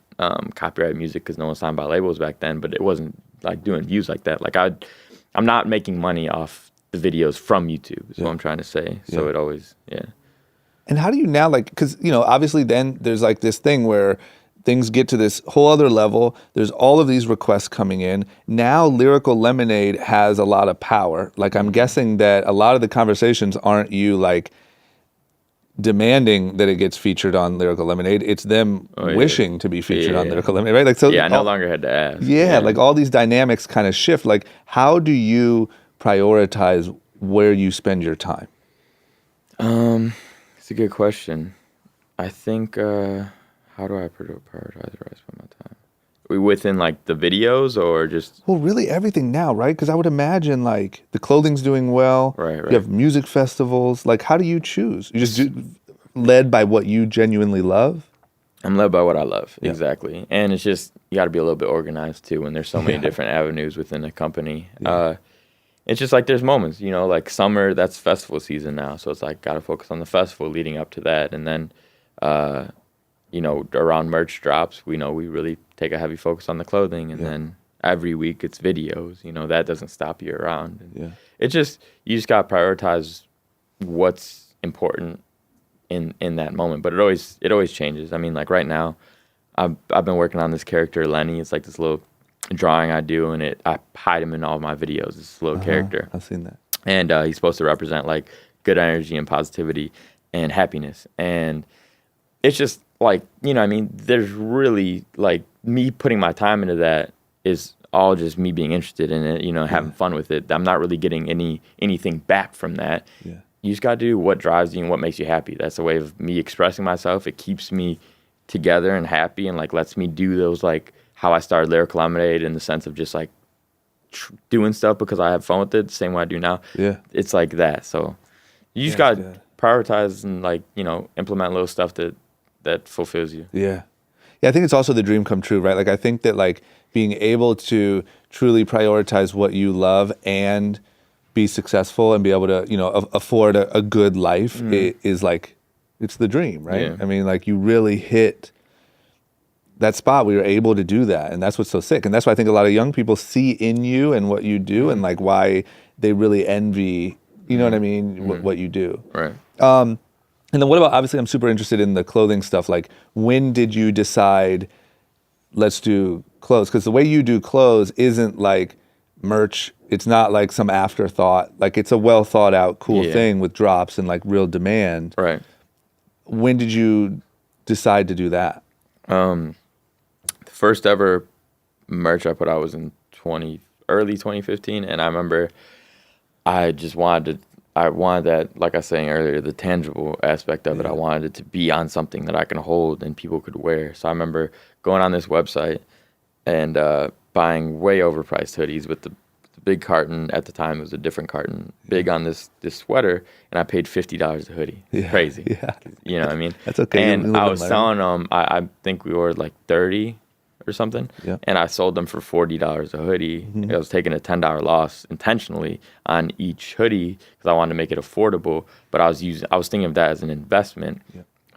copyrighted music because no one signed by labels back then, but it wasn't like doing views like that. Like I'm not making money off the videos from YouTube is what I'm trying to say. So it always, And how do you now, like, because, you know, obviously then there's like this thing where things get to this whole other level. There's all of these requests coming in. Now Lyrical Lemonade has a lot of power. Like, I'm guessing that a lot of the conversations aren't you like demanding that it gets featured on Lyrical Lemonade. It's them wishing to be featured on Lyrical Lemonade, right? Like, so I no longer had to ask. Like all these dynamics kind of shift. Like, how do you prioritize where you spend your time? It's a good question. I think, how do I prioritize where I spend my time? Are we within like the videos or just? Well, really everything now, right? Because I would imagine like the clothing's doing well. Right. You have music festivals. Like, how do you choose? You just led by what you genuinely love? I'm led by what I love, exactly. And it's just, you got to be a little bit organized too when there's so many different avenues within the company. It's just like there's moments, you know, like summer, that's festival season now. So it's like, got to focus on the festival leading up to that. And then, you know, around merch drops, we know we really take a heavy focus on the clothing. And then every week it's videos, you know, that doesn't stop you around. And it's just, you just got to prioritize what's important in that moment. But it always changes. I mean, like right now, I've been working on this character, Lenny. It's like this little drawing I do, and I hide him in all my videos. This little character. I've seen that. And he's supposed to represent like good energy and positivity and happiness. And it's just like, you know what I mean? There's really like me putting my time into that is all just me being interested in it, you know, having fun with it. I'm not really getting anything back from that. Yeah. You just got to do what drives you and what makes you happy. That's a way of me expressing myself. It keeps me together and happy and like lets me do those, like how I started Lyrical Lemonade, in the sense of just like doing stuff because I have fun with it, the same way I do now. Yeah. It's like that. So you just That's got to good. prioritize and like, implement little stuff that fulfills you. Yeah. Yeah, I think it's also the dream come true, right? Like I think that like being able to truly prioritize what you love and be successful and be able to, afford a good life is like, it's the dream, right? Yeah. I mean, like you really hit that spot where you're able to do that. And that's what's so sick. And that's why I think a lot of young people see in you and what you do and like why they really envy, you know what I mean, what you do. Right. And then what about, obviously I'm super interested in the clothing stuff. Like when did you decide, let's do clothes? Because the way you do clothes isn't like merch. It's not like some afterthought. Like it's a well thought out, cool thing with drops and like real demand. Right. When did you decide to do that? The first ever merch I put out was in early 2015, and I remember I wanted that, like I was saying earlier, the tangible aspect of it. I wanted it to be on something that I can hold and people could wear. So I remember going on this website and buying way overpriced hoodies with the big carton. At the time, it was a different carton, big on this sweater, and I paid $50 a hoodie. Crazy. Yeah. You know what I mean? That's okay. And I was selling them, I think we were like 30 or something, and I sold them for $40 a hoodie. I was taking a $10 loss intentionally on each hoodie because I wanted to make it affordable, but I was thinking of that as an investment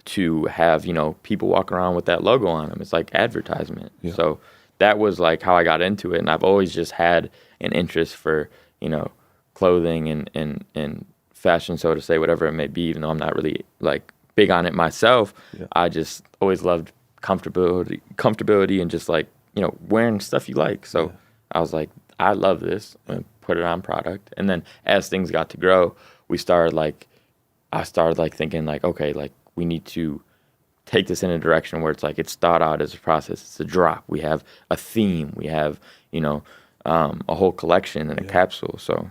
to have, people walking around with that logo on them. It's like advertisement. So that was like how I got into it, and I've always just had an interest for, clothing and fashion, so to say, whatever it may be, even though I'm not really like big on it myself. I just always loved comfortability and just like, wearing stuff you like. So I was like, I love this, and put it on product. And then as things got to grow, I started thinking like, okay, like we need to take this in a direction where it's like, it's thought out as a process. It's a drop. We have a theme. We have, a whole collection and a capsule. So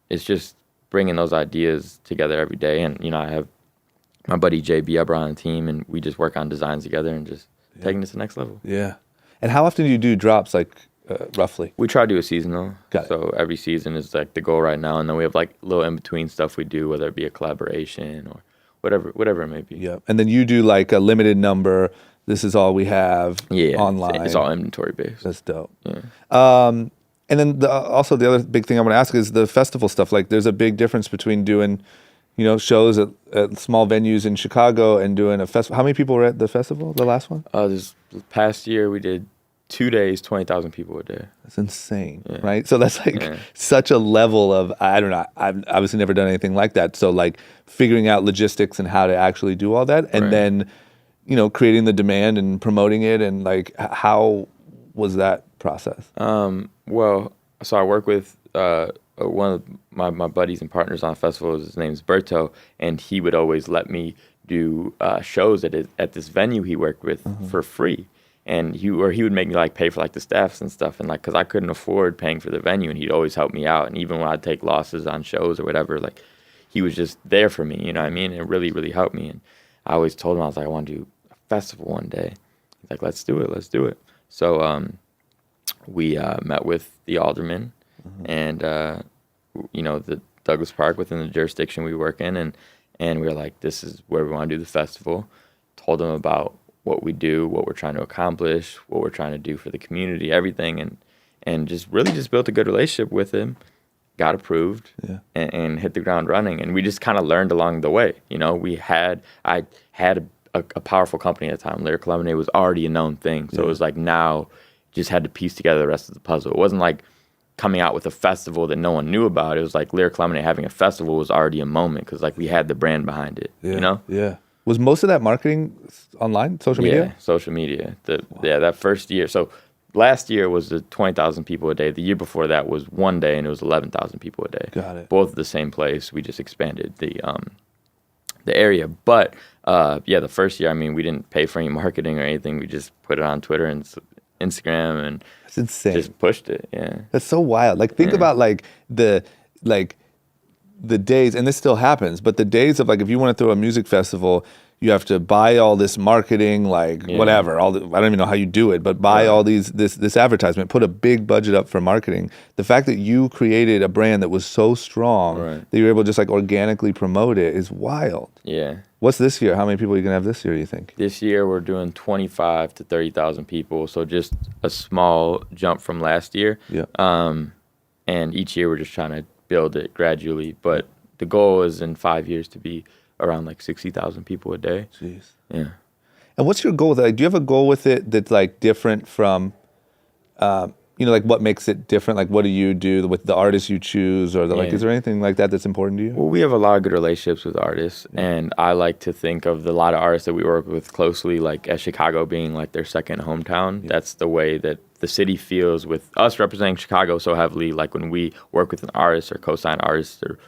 it's just bringing those ideas together every day. And, I have my buddy JB Eber on the team, and we just work on designs together and just taking this to the next level. Yeah. And how often do you do drops, like roughly? We try to do a seasonal. Got it. So every season is like the goal right now. And then we have like little in-between stuff we do, whether it be a collaboration or whatever it may be. Yeah. And then you do like a limited number. This is all we have online. It's all inventory based. That's dope. Yeah. And then also the other big thing I want to ask is the festival stuff. Like there's a big difference between doing, shows at small venues in Chicago and doing a festival. How many people were at the festival, the last one? This past year we did 2 days, 20,000 people a day. That's insane, right? So that's like such a level of, I don't know, I've obviously never done anything like that. So like figuring out logistics and how to actually do all that, and then, creating the demand and promoting it, and like how was that process? Well, so I work with one of my buddies and partners on festivals. His name's Berto, and he would always let me do shows at this venue he worked with for free. And he would make me like pay for like the staffs and stuff, and like because I couldn't afford paying for the venue, and he'd always help me out. And even when I'd take losses on shows or whatever, like he was just there for me, you know what I mean? It really, really helped me. And I always told him, I was like, I want to do a festival one day. He's like, let's do it. So we met with the alderman and the Douglas Park within the jurisdiction we work in, and we were like, this is where we want to do the festival. Told him about what we do, what we're trying to accomplish, what we're trying to do for the community, everything, and just really just built a good relationship with him, got approved, and hit the ground running. And we just kind of learned along the way. I had a powerful company at the time. Lyrical Lemonade was already a known thing, so it was like now just had to piece together the rest of the puzzle. It wasn't like coming out with a festival that no one knew about. It was like Lyrical Lemonade having a festival was already a moment because like we had the brand behind it, Yeah. Was most of that marketing online, social media? Yeah, social media. That first year. So last year was the 20,000 people a day. The year before that was one day, and it was 11,000 people a day. Got it. Both the same place. We just expanded the area. But the first year, I mean, we didn't pay for any marketing or anything. We just put it on Twitter and Instagram, and that's insane. Just pushed it. Yeah, that's so wild. Like think about the days, and this still happens, but the days of like, if you want to throw a music festival, you have to buy all this marketing, like whatever. I don't even know how you do it, but buy all this advertisement, put a big budget up for marketing. The fact that you created a brand that was so strong that you were able to just like organically promote it is wild. Yeah. What's this year? How many people are you gonna have this year, you think? This year we're doing 25 to 30,000 people, so just a small jump from last year. Yeah. And each year we're just trying to build it gradually, but the goal is in 5 years to be around like 60,000 people a day. Jeez. Yeah. And what's your goal with it? Like, do you have a goal with it that's like different from, like what makes it different? Like, what do you do with the artists you choose, or like, is there anything like that that's important to you? Well, we have a lot of good relationships with artists, and I like to think of a lot of artists that we work with closely, like as Chicago being like their second hometown. That's the way that the city feels with us representing Chicago so heavily. Like when we work with an artist or co-sign artists, or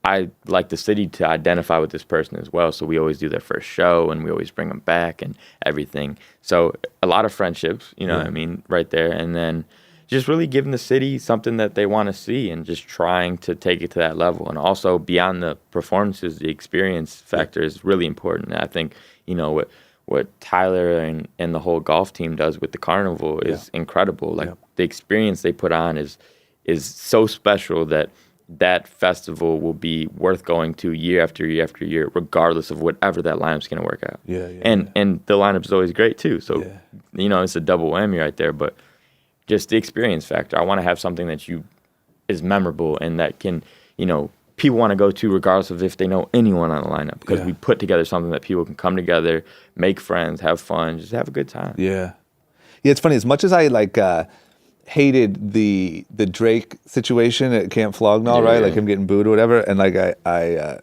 I like the city to identify with this person as well. So we always do their first show, and we always bring them back and everything. So a lot of friendships, what I mean, right there. And then just really giving the city something that they want to see, and just trying to take it to that level. And also beyond the performances, the experience factor is really important. And I think, what Tyler and the whole golf team does with the carnival is incredible. Like the experience they put on is so special that festival will be worth going to year after year after year, regardless of whatever that lineup's going to work out. And the lineup is always great too. So, it's a double whammy right there. But just the experience factor. I want to have something that is memorable and that can, people want to go to regardless of if they know anyone on the lineup, because we put together something that people can come together, make friends, have fun, just have a good time. Yeah. It's funny. As much as I hated the Drake situation at Camp Flognall, right? Like him getting booed or whatever, and like I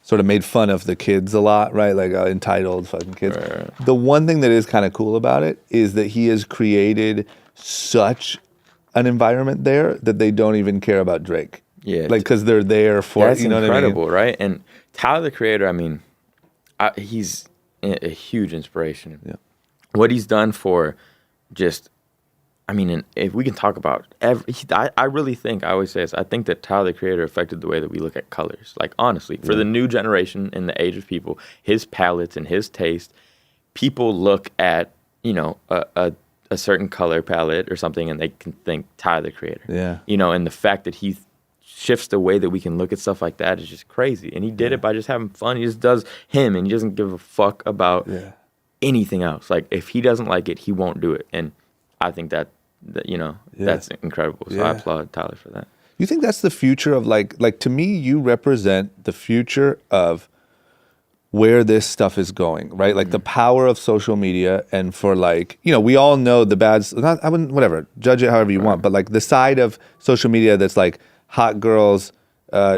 sort of made fun of the kids a lot, right? Like entitled fucking kids. The one thing that is kind of cool about it is that he has created such an environment there that they don't even care about Drake. Yeah, like because they're there for. That's incredible, what I mean? Right? And Tyler the Creator, I mean, he's a huge inspiration. Yeah, what he's done for just. I mean, and if we can talk about I really think, I always say this, I think that Tyler, the Creator, affected the way that we look at colors. Like, honestly, for the new generation in the age of people, his palettes and his taste, people look at, a certain color palette or something, and they can think Tyler, the Creator. Yeah. And the fact that he shifts the way that we can look at stuff like that is just crazy. And he did it by just having fun. He just does him, and he doesn't give a fuck about anything else. Like, if he doesn't like it, he won't do it. And I think that's incredible. So I applaud Tyler for that. You think that's the future of like to me, you represent the future of where this stuff is going, right? Like the power of social media, and for we all know the bad, I wouldn't, whatever, judge it however you want, but like the side of social media that's like hot girls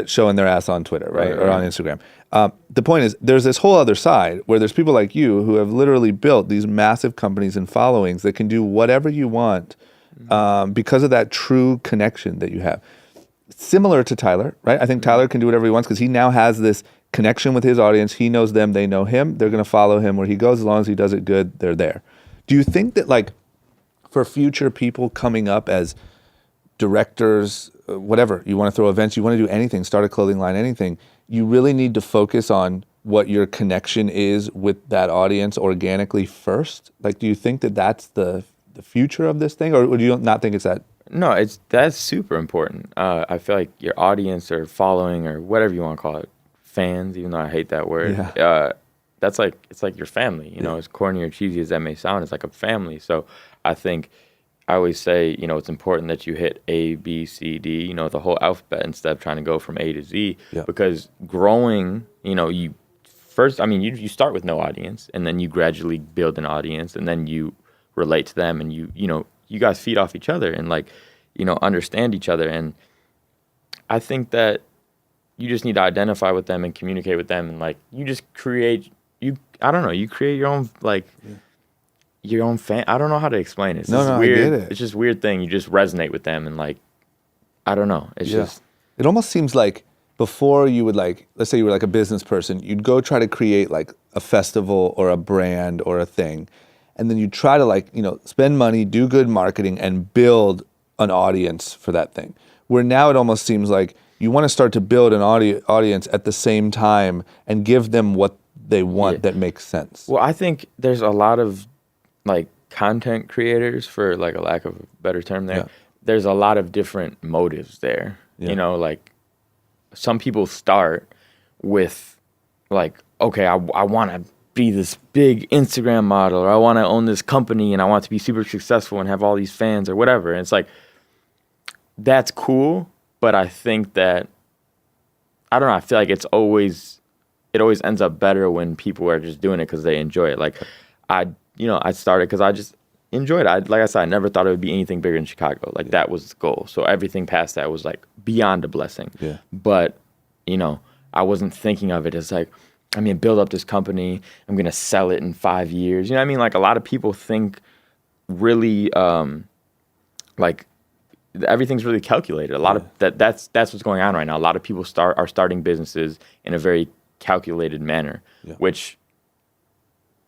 showing their ass on Twitter, right? Or on Instagram. The point is, there's this whole other side where there's people like you who have literally built these massive companies and followings that can do whatever you want because of that true connection that you have. Similar to Tyler, right? I think Tyler can do whatever he wants because he now has this connection with his audience. He knows them, they know him. They're going to follow him where he goes. As long as he does it good, they're there. Do you think that for future people coming up as directors, whatever, you want to throw events, you want to do anything, start a clothing line, anything, you really need to focus on what your connection is with that audience organically first? Like, do you think that that's the future of this thing, or do you not think it's that? No, that's super important. I feel like your audience or following or whatever you want to call it, fans, even though I hate that word, it's like your family. As corny or cheesy as that may sound, it's like a family. So I think I always say, it's important that you hit A, B, C, D, the whole alphabet instead of trying to go from A to Z. Yeah. Because growing, you start with no audience, and then you gradually build an audience, and then you relate to them, and you guys feed off each other and understand each other. And I think that you just need to identify with them and communicate with them, and you just create, you create your own your own fan. I don't know how to explain it. It's weird. I get it. It's just a weird thing. You just resonate with them, and I don't know. It's just. It almost seems like before you would let's say you were a business person, you'd go try to create a festival or a brand or a thing, and then you try to spend money, do good marketing, and build an audience for that thing. Where now it almost seems like you want to start to build an audience at the same time and give them what they want that makes sense. Well, I think there's a lot of like content creators, for like a lack of a better term there. There's a lot of different motives there. You know, like some people start with like, okay, I want to be this big Instagram model, or I want to own this company and I want to be super successful and have all these fans or whatever. And it's like, that's cool. But I think that, I don't know, I feel like it always ends up better when people are just doing it because they enjoy it. Like I started because I just enjoyed it. Like I said, I never thought it would be anything bigger in Chicago. Like that was the goal. So everything past that was like beyond a blessing. Yeah. But, I wasn't thinking of it as like, I'm going to build up this company. I'm going to sell it in 5 years. You know what I mean? Like a lot of people think really like everything's really calculated. A lot of that's what's going on right now. A lot of people are starting businesses in a very calculated manner, which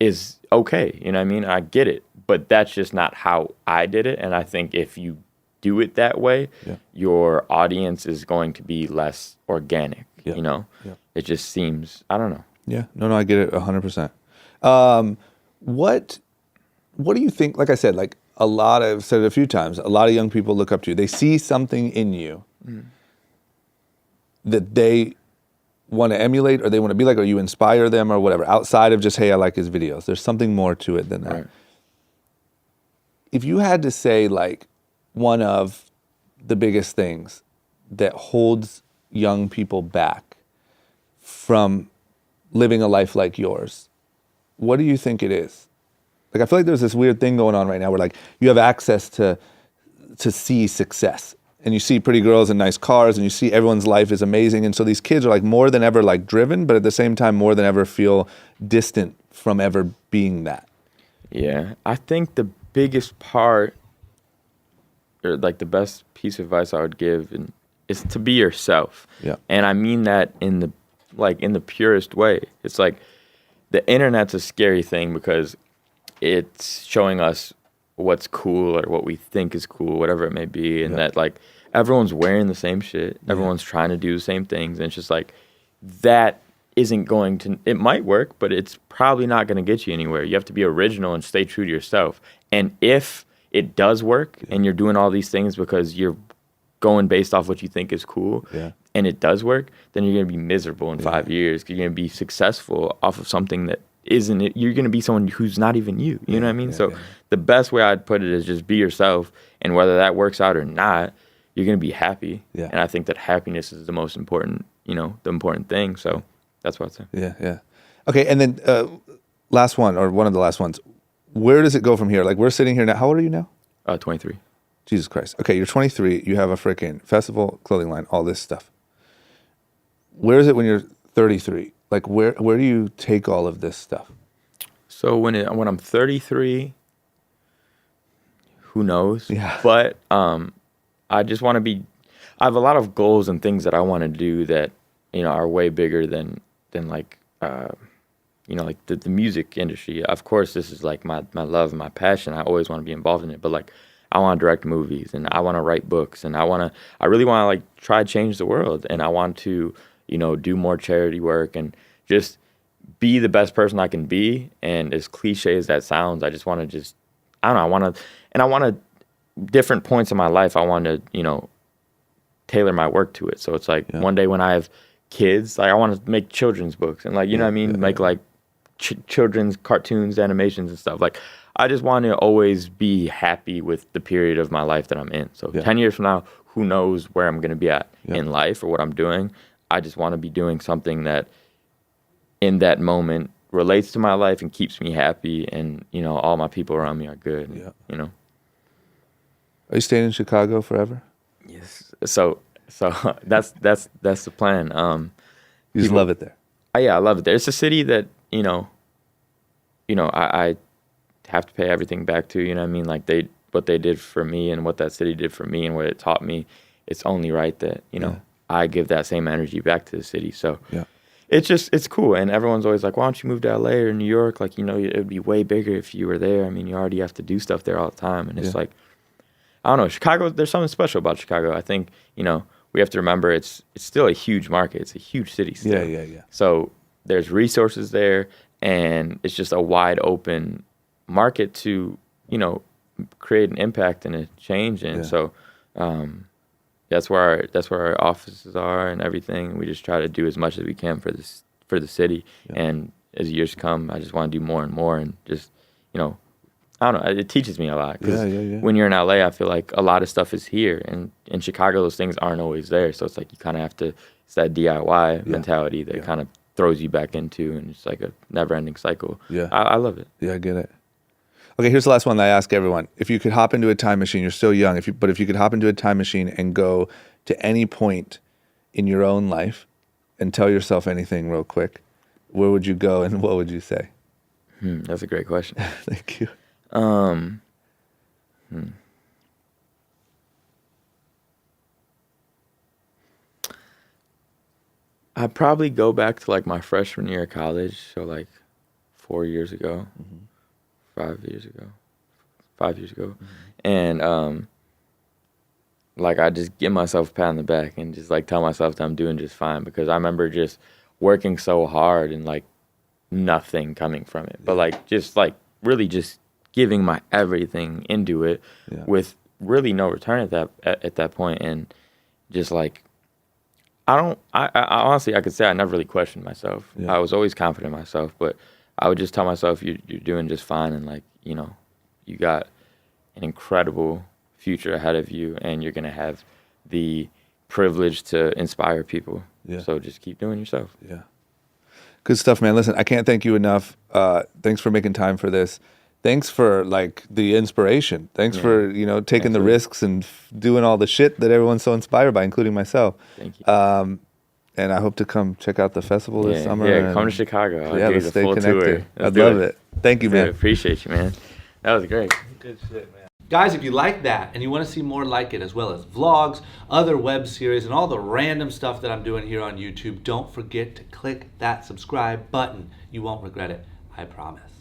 is okay. You know what I mean? I get it. But that's just not how I did it. And I think if you do it that way, your audience is going to be less organic, It just seems, I don't know. Yeah. No, I get it 100%. What do you think, like I said, like I've said it a few times, a lot of young people look up to you. They see something in you that they want to emulate or they want to be like, or you inspire them or whatever, outside of just, hey, I like his videos. There's something more to it than that. Right. If you had to say like one of the biggest things that holds young people back from living a life like yours, what do you think it is? Like, I feel like there's this weird thing going on right now where like you have access to see success and you see pretty girls in nice cars and you see everyone's life is amazing. And so these kids are like more than ever like driven, but at the same time more than ever feel distant from ever being that. Yeah. I think the biggest part, or like the best piece of advice I would give is to be yourself. Yeah. And I mean that in the purest way. It's like the internet's a scary thing because it's showing us what's cool or what we think is cool, whatever it may be. And that like everyone's wearing the same shit. Everyone's trying to do the same things. And it's just like that isn't going to, it might work, but it's probably not going to get you anywhere. You have to be original and stay true to yourself. And if it does work and you're doing all these things because you're going based off what you think is cool and it does work, then you're going to be miserable in 5 years. You're going to be successful off of something that isn't it. You're going to be someone who's not even you. You know what I mean? So the best way I'd put it is just be yourself. And whether that works out or not, you're going to be happy. Yeah. And I think that happiness is the most important, the important thing. So that's what I'd say. Yeah, yeah. Okay, and then last one, or one of the last ones. Where does it go from here? Like, we're sitting here now. How old are you now? 23. Jesus Christ. Okay, you're 23. You have a freaking festival, clothing line, all this stuff. Where is it when you're 33? Like, where do you take all of this stuff? So when I'm 33, who knows? Yeah. But I just want to be. I have a lot of goals and things that I want to do that are way bigger than like like the music industry. Of course, this is like my love and my passion. I always want to be involved in it. But like, I want to direct movies and I want to write books and I really want to like try to change the world, and I want to do more charity work and just be the best person I can be. And as cliche as that sounds, I just want to I want to different points in my life, I want to tailor my work to it. So it's like one day when I have kids, like I want to make children's books and like what I mean, make like children's cartoons, animations and stuff. Like I just want to always be happy with the period of my life that I'm in. So 10 years from now, who knows where I'm going to be at in life or what I'm doing. I just want to be doing something that in that moment relates to my life and keeps me happy, and all my people around me are good. Are you staying in Chicago forever? Yes. So that's the plan. You just love it there. Yeah, I love it there. It's a city that I have to pay everything back to. You know what I mean? Like what they did for me and what that city did for me and what it taught me. It's only right that I give that same energy back to the city. So it's cool. And everyone's always like, why don't you move to LA or New York? Like, it would be way bigger if you were there. I mean, you already have to do stuff there all the time. And it's like, I don't know, Chicago, there's something special about Chicago. I think, we have to remember it's still a huge market. It's a huge city still. Yeah. So there's resources there, and it's just a wide open market to, create an impact and a change. And so that's where our offices are and everything. We just try to do as much as we can for the city. Yeah. And as years come, I just want to do more and more, and just, I don't know. It teaches me a lot. Because when you're in LA, I feel like a lot of stuff is here, and in Chicago, those things aren't always there. So it's like you kind of have to. It's that DIY mentality that kind of throws you back into, and it's like a never-ending cycle. Yeah, I love it. Yeah, I get it. Okay, here's the last one that I ask everyone. If you could hop into a time machine, you're still young. But if you could hop into a time machine and go to any point in your own life and tell yourself anything real quick, where would you go and what would you say? That's a great question. Thank you. I'd probably go back to like my freshman year of college, so like 4 years ago, 5 years ago, and like I just give myself a pat on the back and just like tell myself that I'm doing just fine, because I remember just working so hard and like nothing coming from it, but like just like really just giving my everything into it with really no return at that point. And just like I honestly, I could say I never really questioned myself. I was always confident in myself, but I would just tell myself you're doing just fine, and like, you got an incredible future ahead of you, and you're gonna have the privilege to inspire people. So just keep doing yourself. Good stuff, man. Listen, I can't thank you enough. Thanks for making time for this. Thanks for like the inspiration. Thanks for, taking the risks and doing all the shit that everyone's so inspired by, including myself. Thank you. And I hope to come check out the festival this summer. Yeah, come to Chicago. Let's stay connected. I'd love it. Thank you, man. Appreciate you, man. That was great. Good shit, man. Guys, if you like that and you want to see more like it, as well as vlogs, other web series, and all the random stuff that I'm doing here on YouTube, don't forget to click that subscribe button. You won't regret it. I promise.